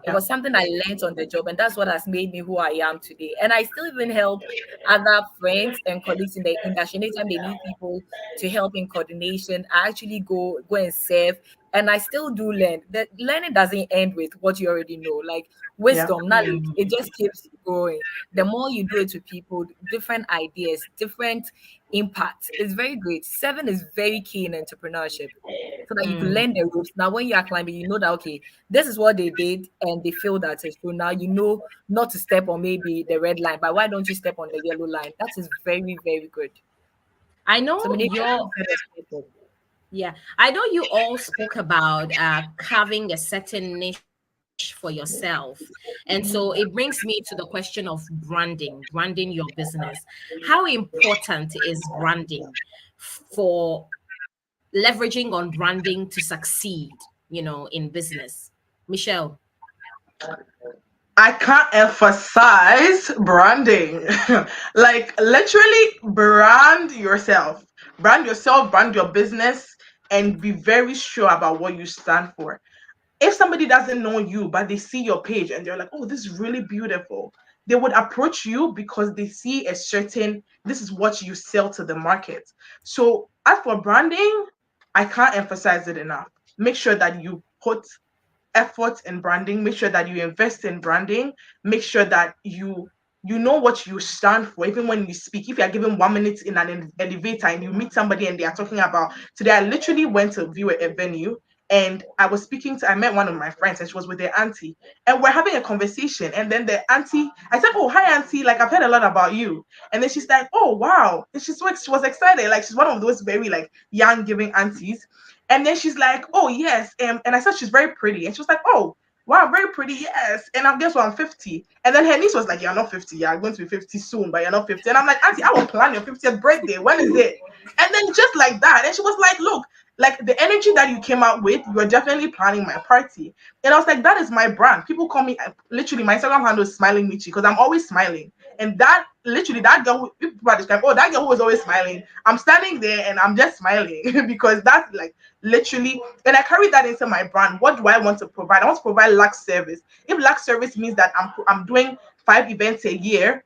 It Yeah. was something I learned on the job, and that's what has made me who I am today. And I still even help other friends and colleagues in the industry. Anytime they need people to help in coordination, I actually go and serve. And I still do learn. The learning doesn't end with what you already know. Like Yeah. wisdom, knowledge, it just keeps going. The more you do it to people, different ideas, different impact. It's very great. Seven is very key in entrepreneurship so that you can learn the ropes. Now, when you are climbing, you know that, okay, this is what they did and they failed at it. So now you know not to step on maybe the red line, but why don't you step on the yellow line? That is very, very good. I So know we need your Yeah, I know you all spoke about having a certain niche for yourself. And so it brings me to the question of branding your business. How important is branding for leveraging on branding to succeed, in business? Michelle. I can't emphasize branding. Like literally brand yourself, brand your business, and be very sure about what you stand for. If somebody doesn't know you, but they see your page and they're like, oh, this is really beautiful, they would approach you because they see a certain, this is what you sell to the market. So as for branding, I can't emphasize it enough. Make sure that you put effort in branding. Make sure that you invest in branding. Make sure that you know what you stand for. Even when you speak, if you're given 1 minute in an elevator and you meet somebody and they are talking about, today I literally went to view a venue, and I met one of my friends, and she was with their auntie, and we're having a conversation. And then the auntie, I said, oh, hi auntie, like I've heard a lot about you. And then she's like, oh wow. And she was excited. Like she's one of those very like young giving aunties. And then she's like, oh, yes. And I said, she's very pretty. And she was like, oh, wow, very pretty. Yes. And I guess well, I'm 50. And then her niece was like, you're not 50. You're going to be 50 soon, but you're not 50. And I'm like, auntie, I will plan your 50th birthday. When is it? And then just like that. And she was like, look, like the energy that you came out with, you're definitely planning my party. And I was like, that is my brand. People call me, literally, my Instagram handle is Smiling Michi because I'm always smiling. And that, literally, that girl, people are describing, oh, that girl who was always smiling. I'm standing there and I'm just smiling because that's like literally, and I carry that into my brand. What do I want to provide? I want to provide luxe service. If luxe service means that I'm doing 5 events a year,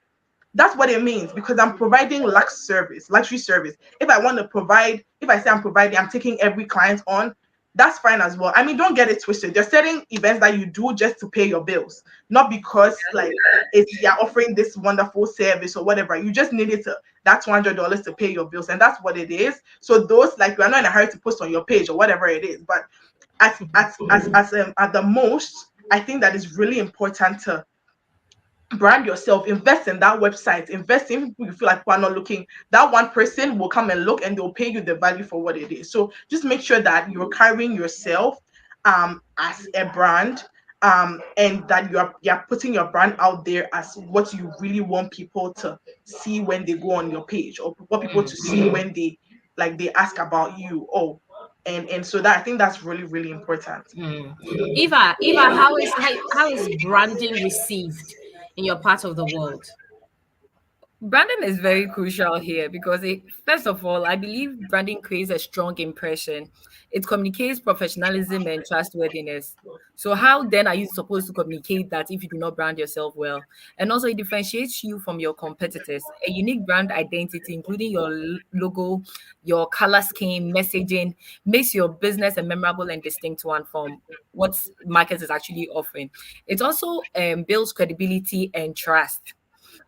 that's what it means, because I'm providing luxury service. If I want to provide, if I say I'm providing, I'm taking every client on, that's fine as well. I mean, don't get it twisted. There's certain events that you do just to pay your bills, not because like it's you're offering this wonderful service or whatever. You just needed to that $200 to pay your bills, and that's what it is. So those like you are not in a hurry to post on your page or whatever it is. But at the most, I think that is really important to brand yourself, invest in that website, invest in people you feel like people are not looking. That one person will come and look and they'll pay you the value for what it is. So just make sure that you're carrying yourself as a brand, and that you're putting your brand out there as what you really want people to see when they go on your page, or what people to see when they ask about you. Oh, and so that I think that's really, really important. Eva, how is branding received in your part of the world? Branding is very crucial here because first of all, I believe branding creates a strong impression. It communicates professionalism and trustworthiness. So how then are you supposed to communicate that if you do not brand yourself well? And also it differentiates you from your competitors. A unique brand identity, including your logo, your color scheme, messaging, makes your business a memorable and distinct one from what market is actually offering. It also builds credibility and trust.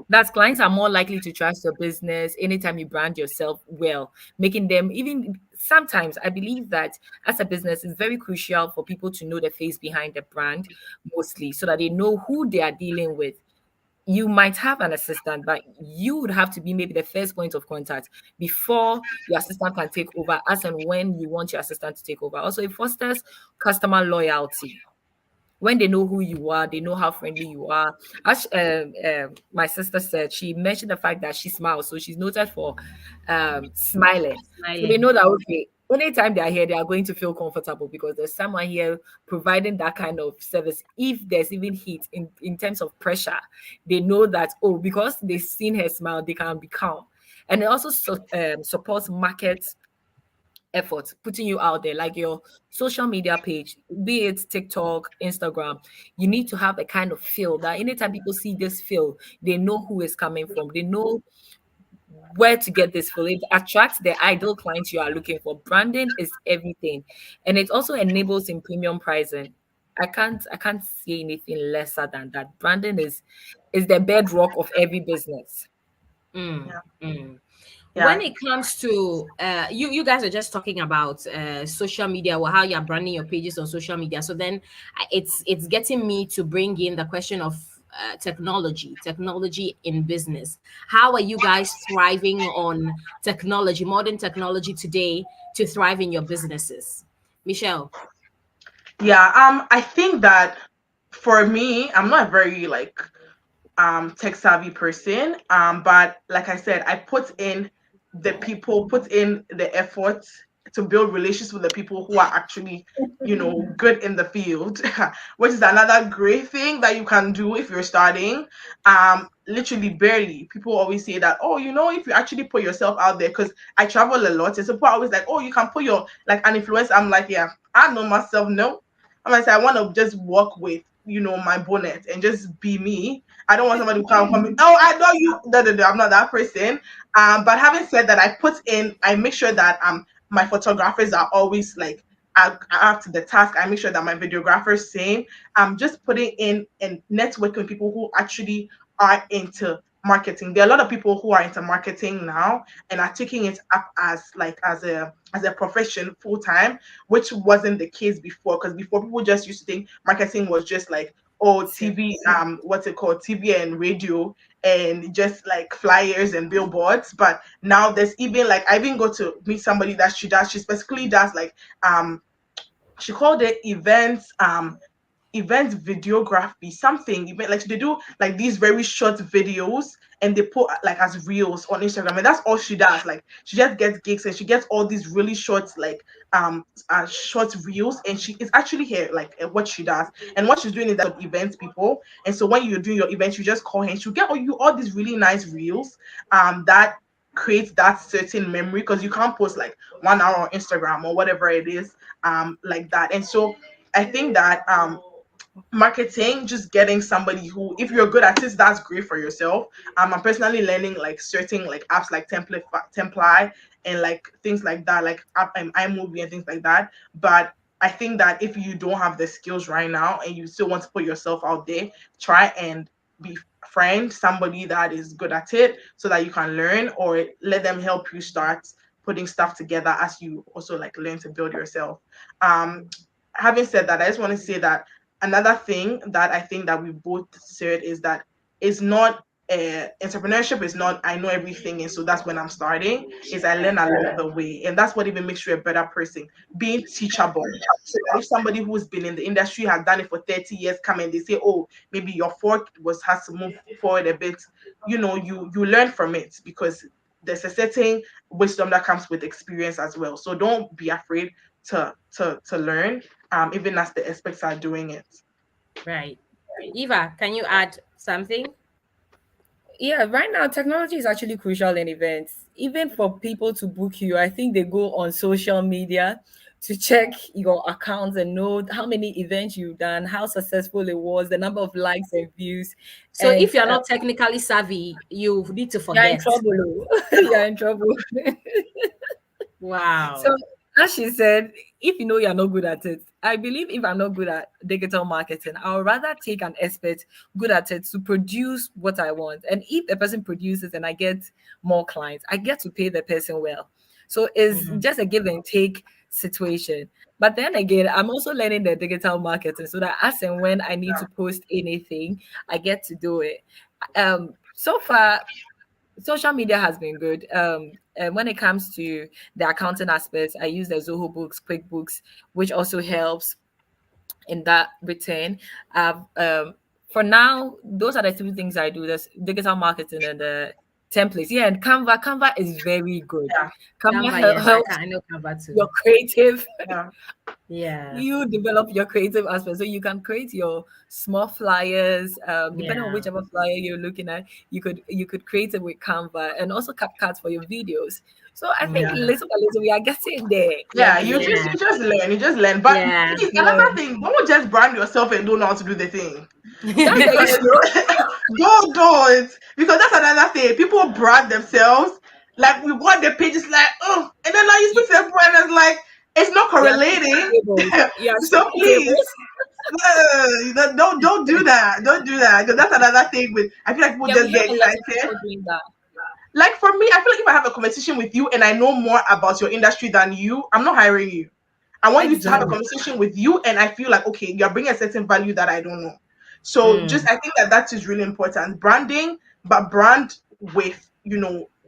That's clients are more likely to trust your business anytime you brand yourself well, making them even sometimes I believe that as a business it's very crucial for people to know the face behind the brand mostly so that they know who they are dealing with. You might have an assistant, but you would have to be maybe the first point of contact before your assistant can take over, as and when you want your assistant to take over. Also, it fosters customer loyalty when they know who you are, they know how friendly you are. As my sister said, she mentioned the fact that she smiles, so she's noted for smiling. So they Smiling. know that okay, anytime they are here, they are going to feel comfortable because there's someone here providing that kind of service. If there's even heat in terms of pressure, they know that oh, because they've seen her smile, they can be calm. And it also supports market effort putting you out there like your social media page, be it TikTok, Instagram. You need to have a kind of feel that anytime people see this feel, they know who is coming from, they know where to get this feel. It attracts the ideal clients you are looking for. Branding is everything, and it also enables in premium pricing. I can't say anything lesser than that. Branding is the bedrock of every business. Mm, Yeah. mm. When Yeah. it comes to you guys are just talking about social media or how you're branding your pages on social media. So then it's getting me to bring in the question of technology in business. How are you guys thriving on technology, modern technology today to thrive in your businesses? Michelle. Yeah. I think that for me, I'm not very like tech savvy person. But like I said, I put in the effort to build relations with the people who are actually, good in the field, which is another great thing that you can do if you're starting. Literally barely. People always say that, oh, if you actually put yourself out there, because I travel a lot, and so people are always like, oh, you can put your like an influence. I'm like, yeah, I know myself, no. I'm like, I want to just walk with, my bonnet and just be me. I don't want somebody to come. Oh, I know you. No, no, no, I'm not that person. But having said that, I make sure that my photographers are always like up to the task. I make sure that my videographers same. I'm just putting in and networking with people who actually are into marketing. There are a lot of people who are into marketing now and are taking it up as a profession full time, which wasn't the case before. Because before people just used to think marketing was just like, oh, TV, what's it called, TV and radio, and just like flyers and billboards. But now there's even like I even go to meet somebody that she specifically does like she called it event videography, something event like they do like these very short videos and they put like as reels on Instagram, and that's all she does. Like she just gets gigs and she gets all these really short like short reels, and she is actually here like what she does. And what she's doing is that events people, and so when you're doing your events you just call her and she'll get all these really nice reels that creates that certain memory, because you can't post like 1 hour on Instagram or whatever it is like that. And so I think that marketing, just getting somebody who, if you're good at it, that's great for yourself. I'm personally learning like certain like apps like Templi and like things like that, like app and iMovie and things like that. But I think that if you don't have the skills right now and you still want to put yourself out there, try and befriend somebody that is good at it so that you can learn, or let them help you start putting stuff together as you also like learn to build yourself. Um, Having said that, I just want to say that another thing that I think that we both said is that it's not entrepreneurship is not I know everything and so that's when I'm starting. Is I learn along the way, and that's what even makes you a better person. Being teachable, so that if somebody who's been in the industry has done it for 30 years come and they say, oh, maybe your fork has to move forward a bit, you learn from it, because there's a certain wisdom that comes with experience as well. So don't be afraid to learn, even as the experts are doing it. Right. Eva, can you add something? Yeah, right now technology is actually crucial in events. Even for people to book you, I think they go on social media to check your accounts and know how many events you've done, how successful it was, the number of likes and views. So And if you're not technically savvy, you need to you're in forget. trouble. You're in trouble. So, Wow. as she said, if you know you're not good at it, I believe if I'm not good at digital marketing, I would rather take an expert good at it to produce what I want. And if the person produces and I get more clients, I get to pay the person well. So it's Mhm. just a give and take situation. But then again, I'm also learning the digital marketing so that as and when I need to post anything, I get to do it. So far, social media has been good. And when it comes to the accounting aspects, I use the Zoho Books, QuickBooks, which also helps in that return. For now, those are the two things I do: this digital marketing and the templates. Yeah, and Canva. Canva is very good. Yeah, Canva Canva, yes, helps I know Canva too. your creative yeah, Yeah. you develop your creative aspect, so you can create your small flyers, depending on Yeah. whichever flyer you're looking at. You could create it with Canva and also CapCut for your videos. So I think yeah. little by little we are getting there. We are Yeah, getting Yeah. you just learn. But Yeah. please, another there. thing, don't just brand yourself and don't know how to do the thing. That's the Because issue. don't, because that's another thing. People brand themselves. Like we got the pages like, oh, and then now you You, speak to everyone and it's like it's not you are correlating. skipping tables. You are So skipping please, tables. don't do that. Don't do that. Because that's another thing with I feel like people Yeah, we just have get a lot of excited. people doing that. Like for me, I feel like if I have a conversation with you and I know more about your industry than you, I'm not hiring you. I want you to have a Exactly. conversation with you, and I feel like okay, you're bringing a certain value that I don't know. So Mm. just I think that that is really important. Branding, but brand with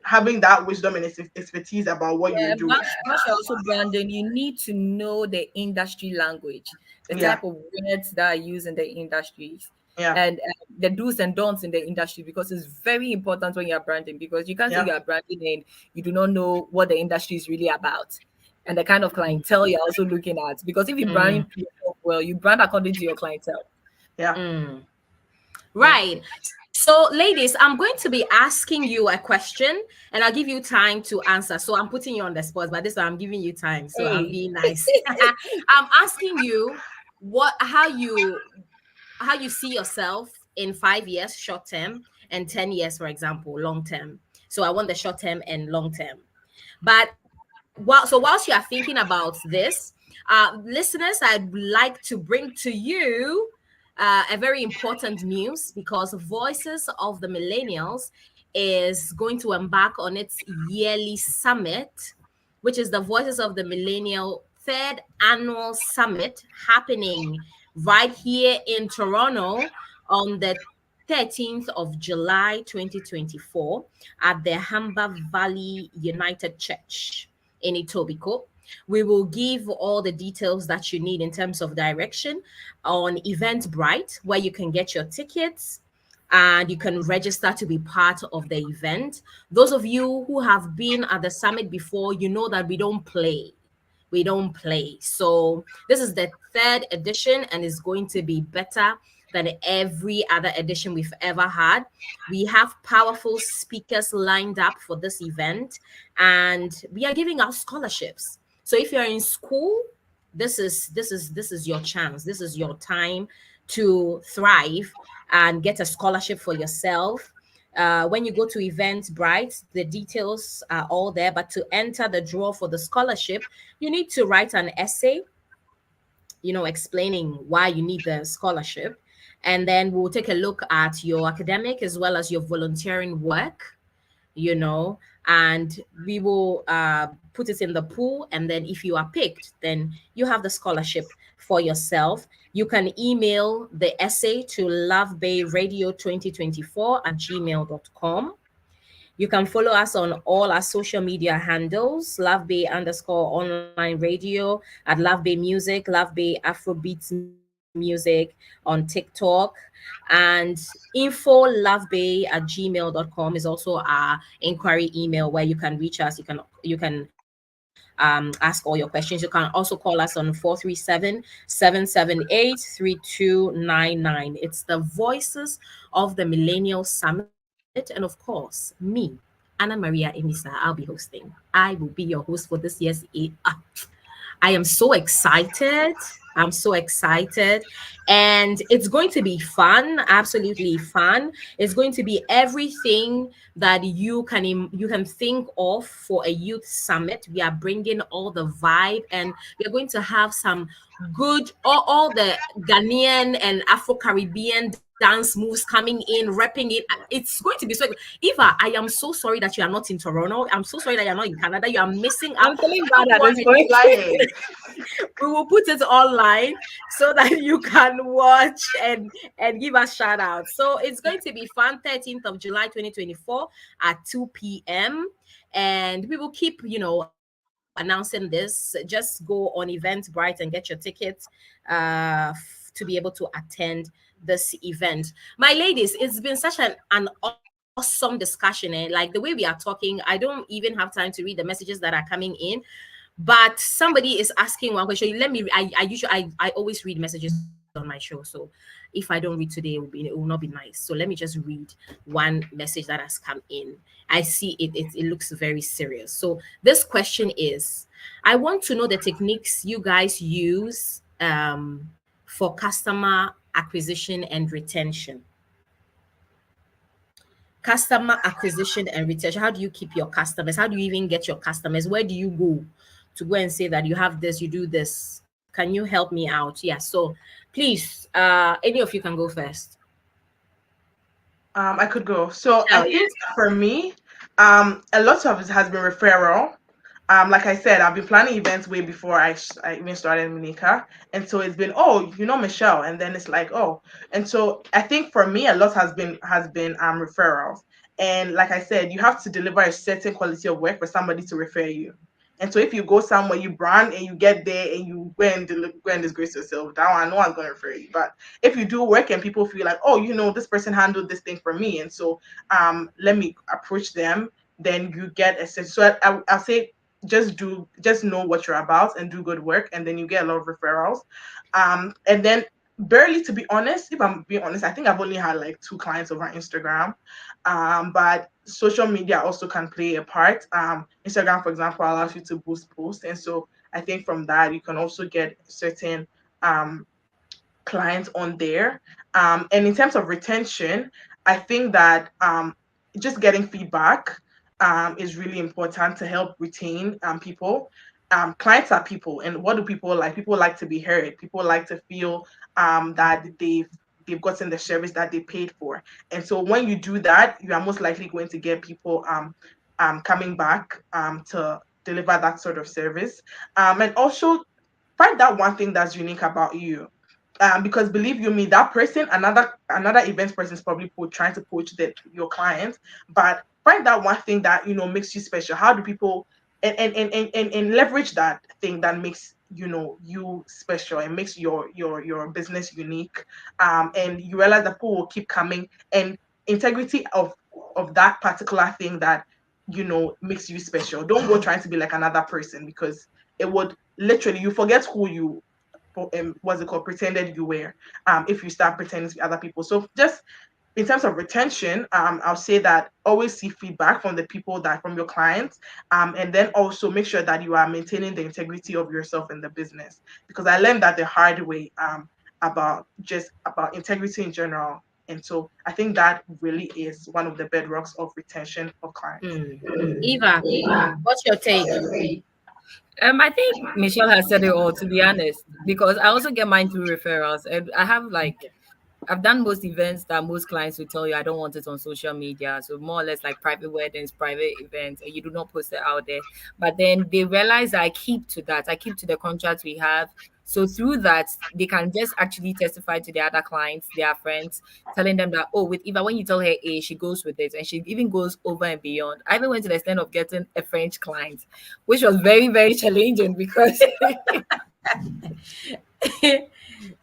having that wisdom and expertise about what you're Yeah, doing. once you're also branding, you need to know the industry language, the Yeah, type of words that are used in the industries, yeah, and the do's and don'ts in the industry, because it's very important when you're branding, because you can't say yeah, you are branding and you do not know what the industry is really about and the kind of clientele you're also looking at. Because if you Mm. brand yourself well, you brand according to your clientele. yeah, Mm. yeah. Right. So, ladies, I'm going to be asking you a question and I'll give you time to answer. So, I'm putting you on the spot, but this time I'm giving you time. So, I'm Hey. being nice. I'm asking you how you see yourself in 5 years, short term, and 10 years, for example, long term. So, I want the short term and long term. But whilst you are thinking about this, listeners, I'd like to bring to you a very important news, because Voices of the Millennials is going to embark on its yearly summit, which is the Voices of the Millennial third annual summit, happening right here in Toronto on the 13th of July 2024 at the Humber Valley United Church in Etobicoke. We will give all the details that you need in terms of direction on Eventbrite, where you can get your tickets and you can register to be part of the event. Those of you who have been at the summit before, you know that we don't play. We don't play. So this is the third edition and it's going to be better than every other edition we've ever had. We have powerful speakers lined up for this event, and we are giving out scholarships. So if you're in school, this is your chance. This is your time to thrive and get a scholarship for yourself. When you go to Eventbrite, the details are all there. But to enter the draw for the scholarship, you need to write an essay explaining why you need the scholarship. And then we'll take a look at your academic as well as your volunteering work, and we will put it in the pool. And then if you are picked, then you have the scholarship for yourself. You can email the essay to lovebayradio2024@gmail.com. You can follow us on all our social media handles, lovebay_online radio, at Love Bay Music, Love Bay Afrobeats Music on TikTok, and info@gmail.com is also our inquiry email where you can reach us. You can ask all your questions. You can also call us on 437-778-3299. It's the Voices of the Millennial Summit, and of course, me, Anna Maria Amissah. I'll be hosting. I will be your host for this year's I am so excited. I'm so excited. And it's going to be fun, absolutely fun. It's going to be everything that you can think of for a youth summit. We are bringing all the vibe, and we're going to have some good all the Ghanaian and Afro-Caribbean dance moves coming in, repping it. It's going to be so good. Eva, I am so sorry that you are not in Toronto. I'm so sorry that you're not in Canada. You are missing out. I'm feeling Don't bad at this worry. point. We will put it online so that you can watch and give us shout out. So it's going to be fun. 13th of July 2024 at 2 p.m. And we will keep announcing this. Just go on Eventbrite and get your tickets to be able to attend this event. My ladies, it's been such an awesome discussion, and like the way we are talking, I don't even have time to read the messages that are coming in. But somebody is asking one question. Let me. I always read messages on my show. So if I don't read today, it will not be nice. So let me just read one message that has come in. I see it. It looks very serious. So this question is: I want to know the techniques you guys use for customer acquisition and retention. Customer acquisition and retention. How do you keep your customers? How do you even get your customers? Where do you go and say that you have this, you do this? Can you help me out? Yeah, so please, any of you can go first. I could go. So I Michelle, think yes. for me, a lot of it has been referral. Like I said, I've been planning events way before I even started Monica, and so it's been, oh, Michelle, and then it's like, oh, and so I think for me a lot has been referrals, and like I said, you have to deliver a certain quality of work for somebody to refer you. And so if you go somewhere, you brand and you get there and you go and disgrace yourself, that one, no one's going to refer you. But if you do work and people feel like, oh, this person handled this thing for me, and so let me approach them, then you get a sense. So I'll say just know what you're about and do good work, and then you get a lot of referrals. And then barely, to be honest, if I'm being honest, I think I've only had like 2 clients over Instagram. But social media also can play a part. Instagram, for example, allows you to boost posts, and so I think from that you can also get certain clients on there. And in terms of retention, I think that just getting feedback is really important to help retain people. Clients are people, and what do people like? People like to be heard. People like to feel that they've gotten the service that they paid for. And so when you do that, you are most likely going to get people coming back to deliver that sort of service. And also find that one thing that's unique about you. Because believe you me, that person, another events person is probably trying to poach your client, but find that one thing that makes you special. How do people and leverage that thing that makes you special and makes your business unique, and you realize that people will keep coming, and integrity of that particular thing that makes you special. Don't go trying to be like another person, because it would literally, you forget who you what's it called, pretended you were, if you start pretending to be other people. So just in terms of retention, I'll say that always see feedback from the people, that from your clients, and then also make sure that you are maintaining the integrity of yourself in the business, because I learned that the hard way, about integrity in general. And so I think that really is one of the bedrocks of retention of clients. Eva, what's your take? I think Michelle has said it all, to be honest, because I also get mine through referrals, and I have like I've done most events that most clients will tell you I don't want it on social media. So more or less like private weddings, private events, and you do not post it out there. But then they realize I keep to that. I keep to the contracts we have. So through that, they can just actually testify to their other clients, their friends, telling them that, oh, with Eva, when you tell her A, she goes with it. And she even goes over and beyond. I even went to the extent of getting a French client, which was very, very challenging because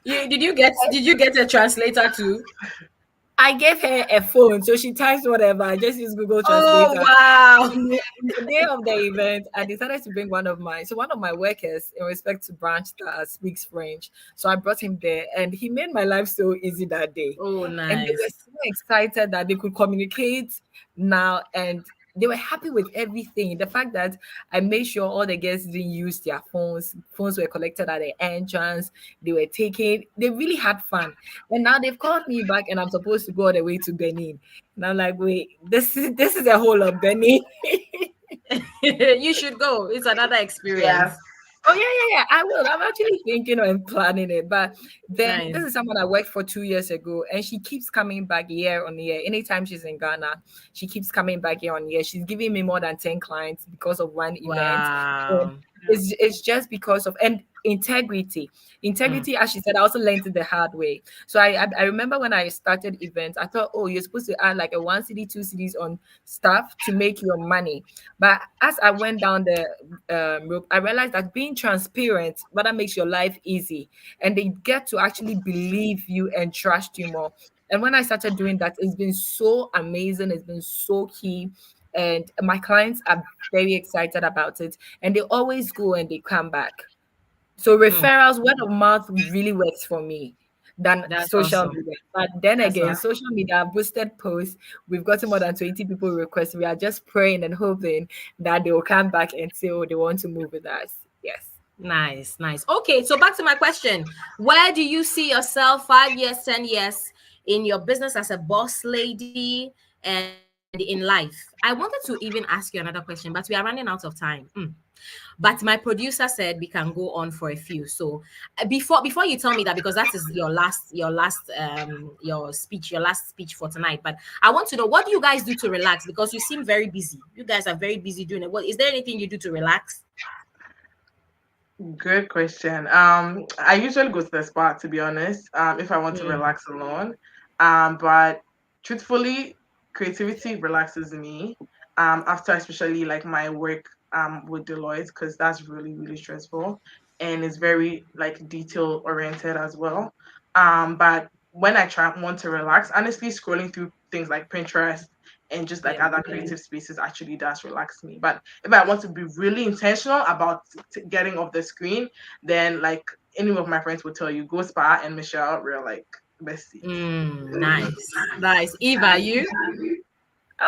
Did you get a translator too? I gave her a phone, so she types whatever. I just use Google Oh Translator. wow. On the day of the event, I decided to bring one of my workers in respect to branch that speaks French. So I brought him there, and he made my life so easy that day. Oh And they were nice. so excited that they could communicate now, and they were happy with everything. The fact that I made sure all the guests didn't use their phones. Phones were collected at the entrance. They were taken. They really had fun. And now they've called me back, and I'm supposed to go all the way to Benin. And I'm like, wait, this is a whole of Benin. You should go. It's another Yes. experience. Oh yeah. I will. I'm actually thinking and planning it. But then this Nice. is someone I worked for 2 years ago, and she keeps coming back year on year. Anytime she's in Ghana, she keeps coming back year on year. She's giving me more than 10 clients because of one event. And Wow. it's just because of and integrity. Mm. Integrity, as she said, I also learned it the hard way. So I remember when I started events, I thought, oh, you're supposed to add like a 1 CD, 2 CDs on stuff to make your money. But as I went down the rope, I realized that being transparent rather makes your life easy, and they get to actually believe you and trust you more. And when I started doing that, it's been so amazing. It's been so key. And my clients are very excited about it. And they always go and they come back. So Mm. referrals, word of mouth really works for me than That's social awesome. media. But then That's again, awesome. social media boosted posts. We've gotten more than 20 people requests. We are just praying and hoping that they will come back and say, oh, they want to move with us. Yes. Nice, nice. Okay, so back to my question. Where do you see yourself 5 years, 10 years in your business as a boss lady and in life? I wanted to even ask you another question, but we are running out of time. But my producer said we can go on for a few. So before you tell me that, because that is your last speech for tonight. But I want to know, what do you guys do to relax? Because you seem very busy. You guys are very busy doing it. What is there anything you do to relax? Good question. I usually go to the spa, to be honest, if I want to Mm, relax alone. But truthfully, creativity relaxes me. After especially like my work with Deloitte, because that's really, really stressful and it's very like detail oriented as well. But when I try want to relax, honestly, scrolling through things like Pinterest and just like yeah. other creative spaces actually does relax me. But if I want to be really intentional about getting off the screen, then like any of my friends would tell you, go spa and Michelle, we're like besties. Nice, nice. Eva, you?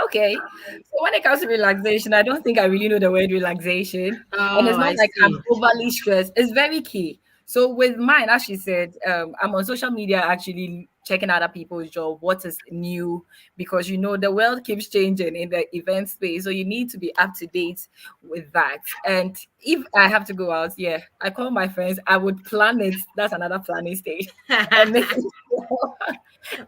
Okay. So when it comes to relaxation, I don't think I really know the word relaxation. And Oh, it's not I like I'm see. overly stressed. It's very key. So with mine, as she said, I'm on social media actually checking other people's job, what is new, because the world keeps changing in the event space. So you need to be up to date with that. And if I have to go out, yeah, I call my friends, I would plan it. That's another planning stage. And making sure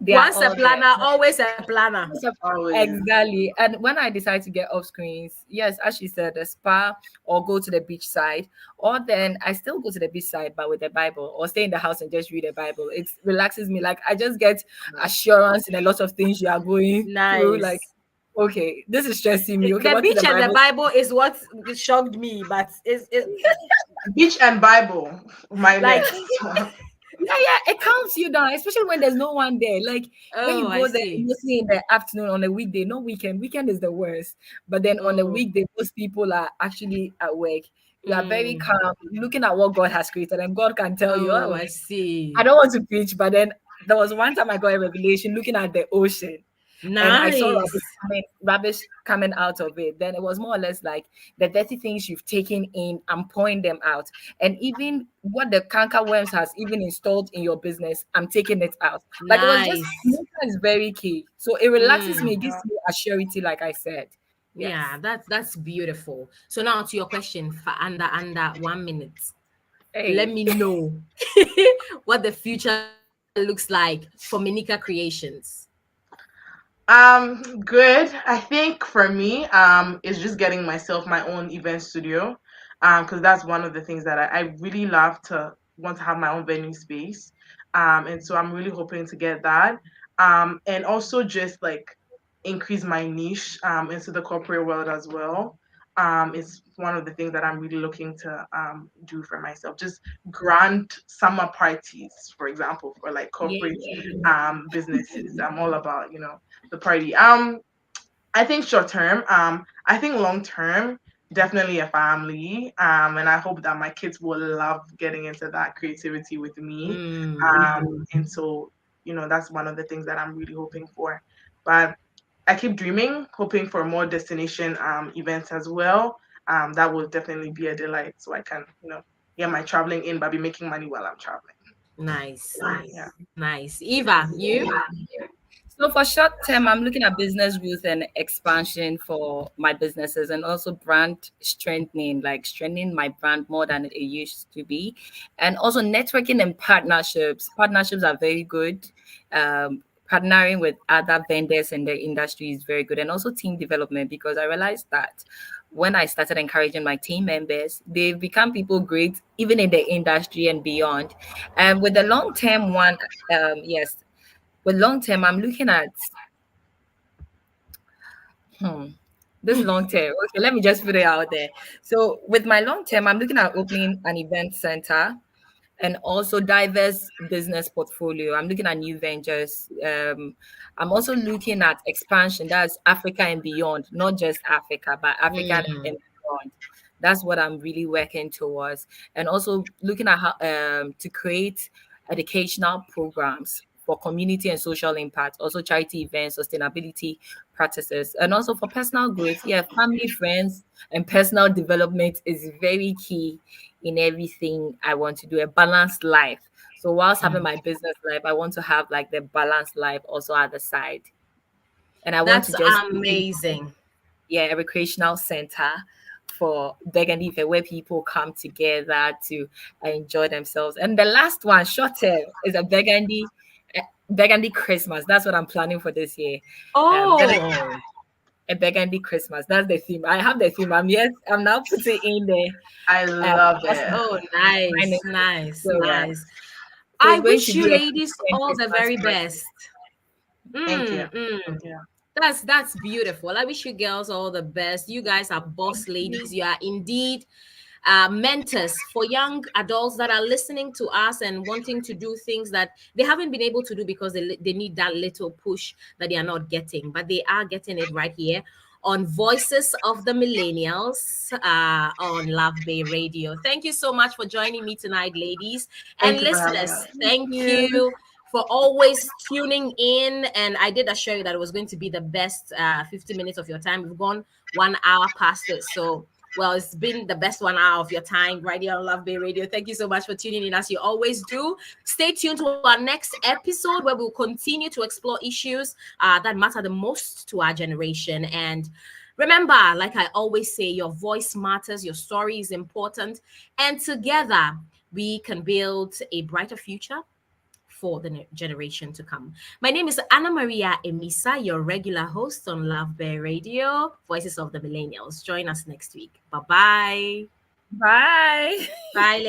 they are Once a all there. planner, always a planner. So, Always. exactly. And when I decide to get off screens, yes, as she said, a spa or go to the beach side, or then I still go to the beach side, but with the Bible, or stay in the house and just read the Bible. It relaxes me. Like I just get assurance in a lot of things you are going through. Like, Nice. okay, this is stressing me. Okay, The what's in beach the and the Bible? Bible is what shocked me, but it's Beach and Bible, my like, next. Yeah, it calms you down, especially when there's no one there. Like when oh, you I go there, see. mostly in the afternoon on a weekday, no weekend. Weekend is the worst. But then on a Oh, weekday, most people are actually at work. You are very mm, calm, looking at what God has created, and God can tell you, oh, oh, I I see. don't want to preach, but then there was one time I got a revelation looking at the ocean and I saw Nice. rubbish coming out of it. Then it was more or less like the dirty things you've taken in, I'm pouring them out. And even what the canker worms has even installed in your business, I'm taking it out. Like it was just Nice. nature is very key. So it relaxes me, Mm. it gives me a surety, like I said. Yeah, Yes. that's beautiful. So now to your question, for under 1 minute, let Hey. me know what the future looks like for Minika Creations. Good. I think for me, is just getting myself my own event studio. Because that's one of the things that I really love to want to have my own venue space. And so I'm really hoping to get that. And also just like increase my niche into the corporate world as well. It's one of the things that I'm really looking to do for myself. Just grand summer parties, for example, for like corporate Yeah. businesses. I'm all about, the party. I think short term. I think long term, definitely a family. And I hope that my kids will love getting into that creativity with me. Mm. And so, that's one of the things that I'm really hoping for. But I keep dreaming, hoping for more destination events as well. That will definitely be a delight. So I can, get my traveling in, but be making money while I'm traveling. Nice. Yeah. Nice. Eva, you? So for short term, I'm looking at business growth and expansion for my businesses and also brand strengthening, like strengthening my brand more than it used to be. And also networking and partnerships. Partnerships are very good. Partnering with other vendors in the industry is very good. And also team development, because I realized that when I started encouraging my team members, they've become people great even in the industry and beyond. And with the long term one, yes, with long term, I'm looking at hmm, this long term. Okay, let me just put it out there. So with my long term, I'm looking at opening an event center and also diverse business portfolio. I'm looking at new ventures. I'm also looking at expansion. That's Africa and beyond, not just Africa, but Africa and Mm. beyond. That's what I'm really working towards, and also looking at how to create educational programs for community and social impact, also charity events, sustainability practices, and also for personal growth. Yeah, family, friends, and personal development is very key in everything I want to do, a balanced life. So whilst having my business life, I want to have like the balanced life also at the side. And I want to That's just amazing. yeah, a recreational center for Burgundy Fair where people come together to enjoy themselves. And the last one, short term, is a Burgundy Christmas. That's what I'm planning for this year. Gonna Oh, a Burgundy Christmas. That's the theme. I have the theme. I'm now putting in I the love it. oh, designing nice, it. nice, So yeah. nice. So I it's going to wish you be a ladies Christian all the Christmas very party. best. Thank you. Mm. Yeah. That's beautiful. I wish you girls all the best. You guys are boss ladies. You are indeed mentors for young adults that are listening to us and wanting to do things that they haven't been able to do because they need that little push that they are not getting, but they are getting it right here on Voices of the Millennials on Love Bay Radio. Thank you so much for joining me tonight, ladies and Thank you for having listeners. us. Thank you for always tuning in. And I did assure you that it was going to be the best 50 minutes of your time. We've gone 1 hour past it. So, well, it's been the best 1 hour of your time right here on Love Bay Radio. Thank you so much for tuning in as you always do. Stay tuned to our next episode where we'll continue to explore issues that matter the most to our generation. And remember, like I always say, your voice matters, your story is important. And together, we can build a brighter future for the generation to come. My name is Annamaria Amissah, your regular host on Love Bear Radio, Voices of the Millennials. Join us next week. Bye-bye. Bye. Bye, ladies.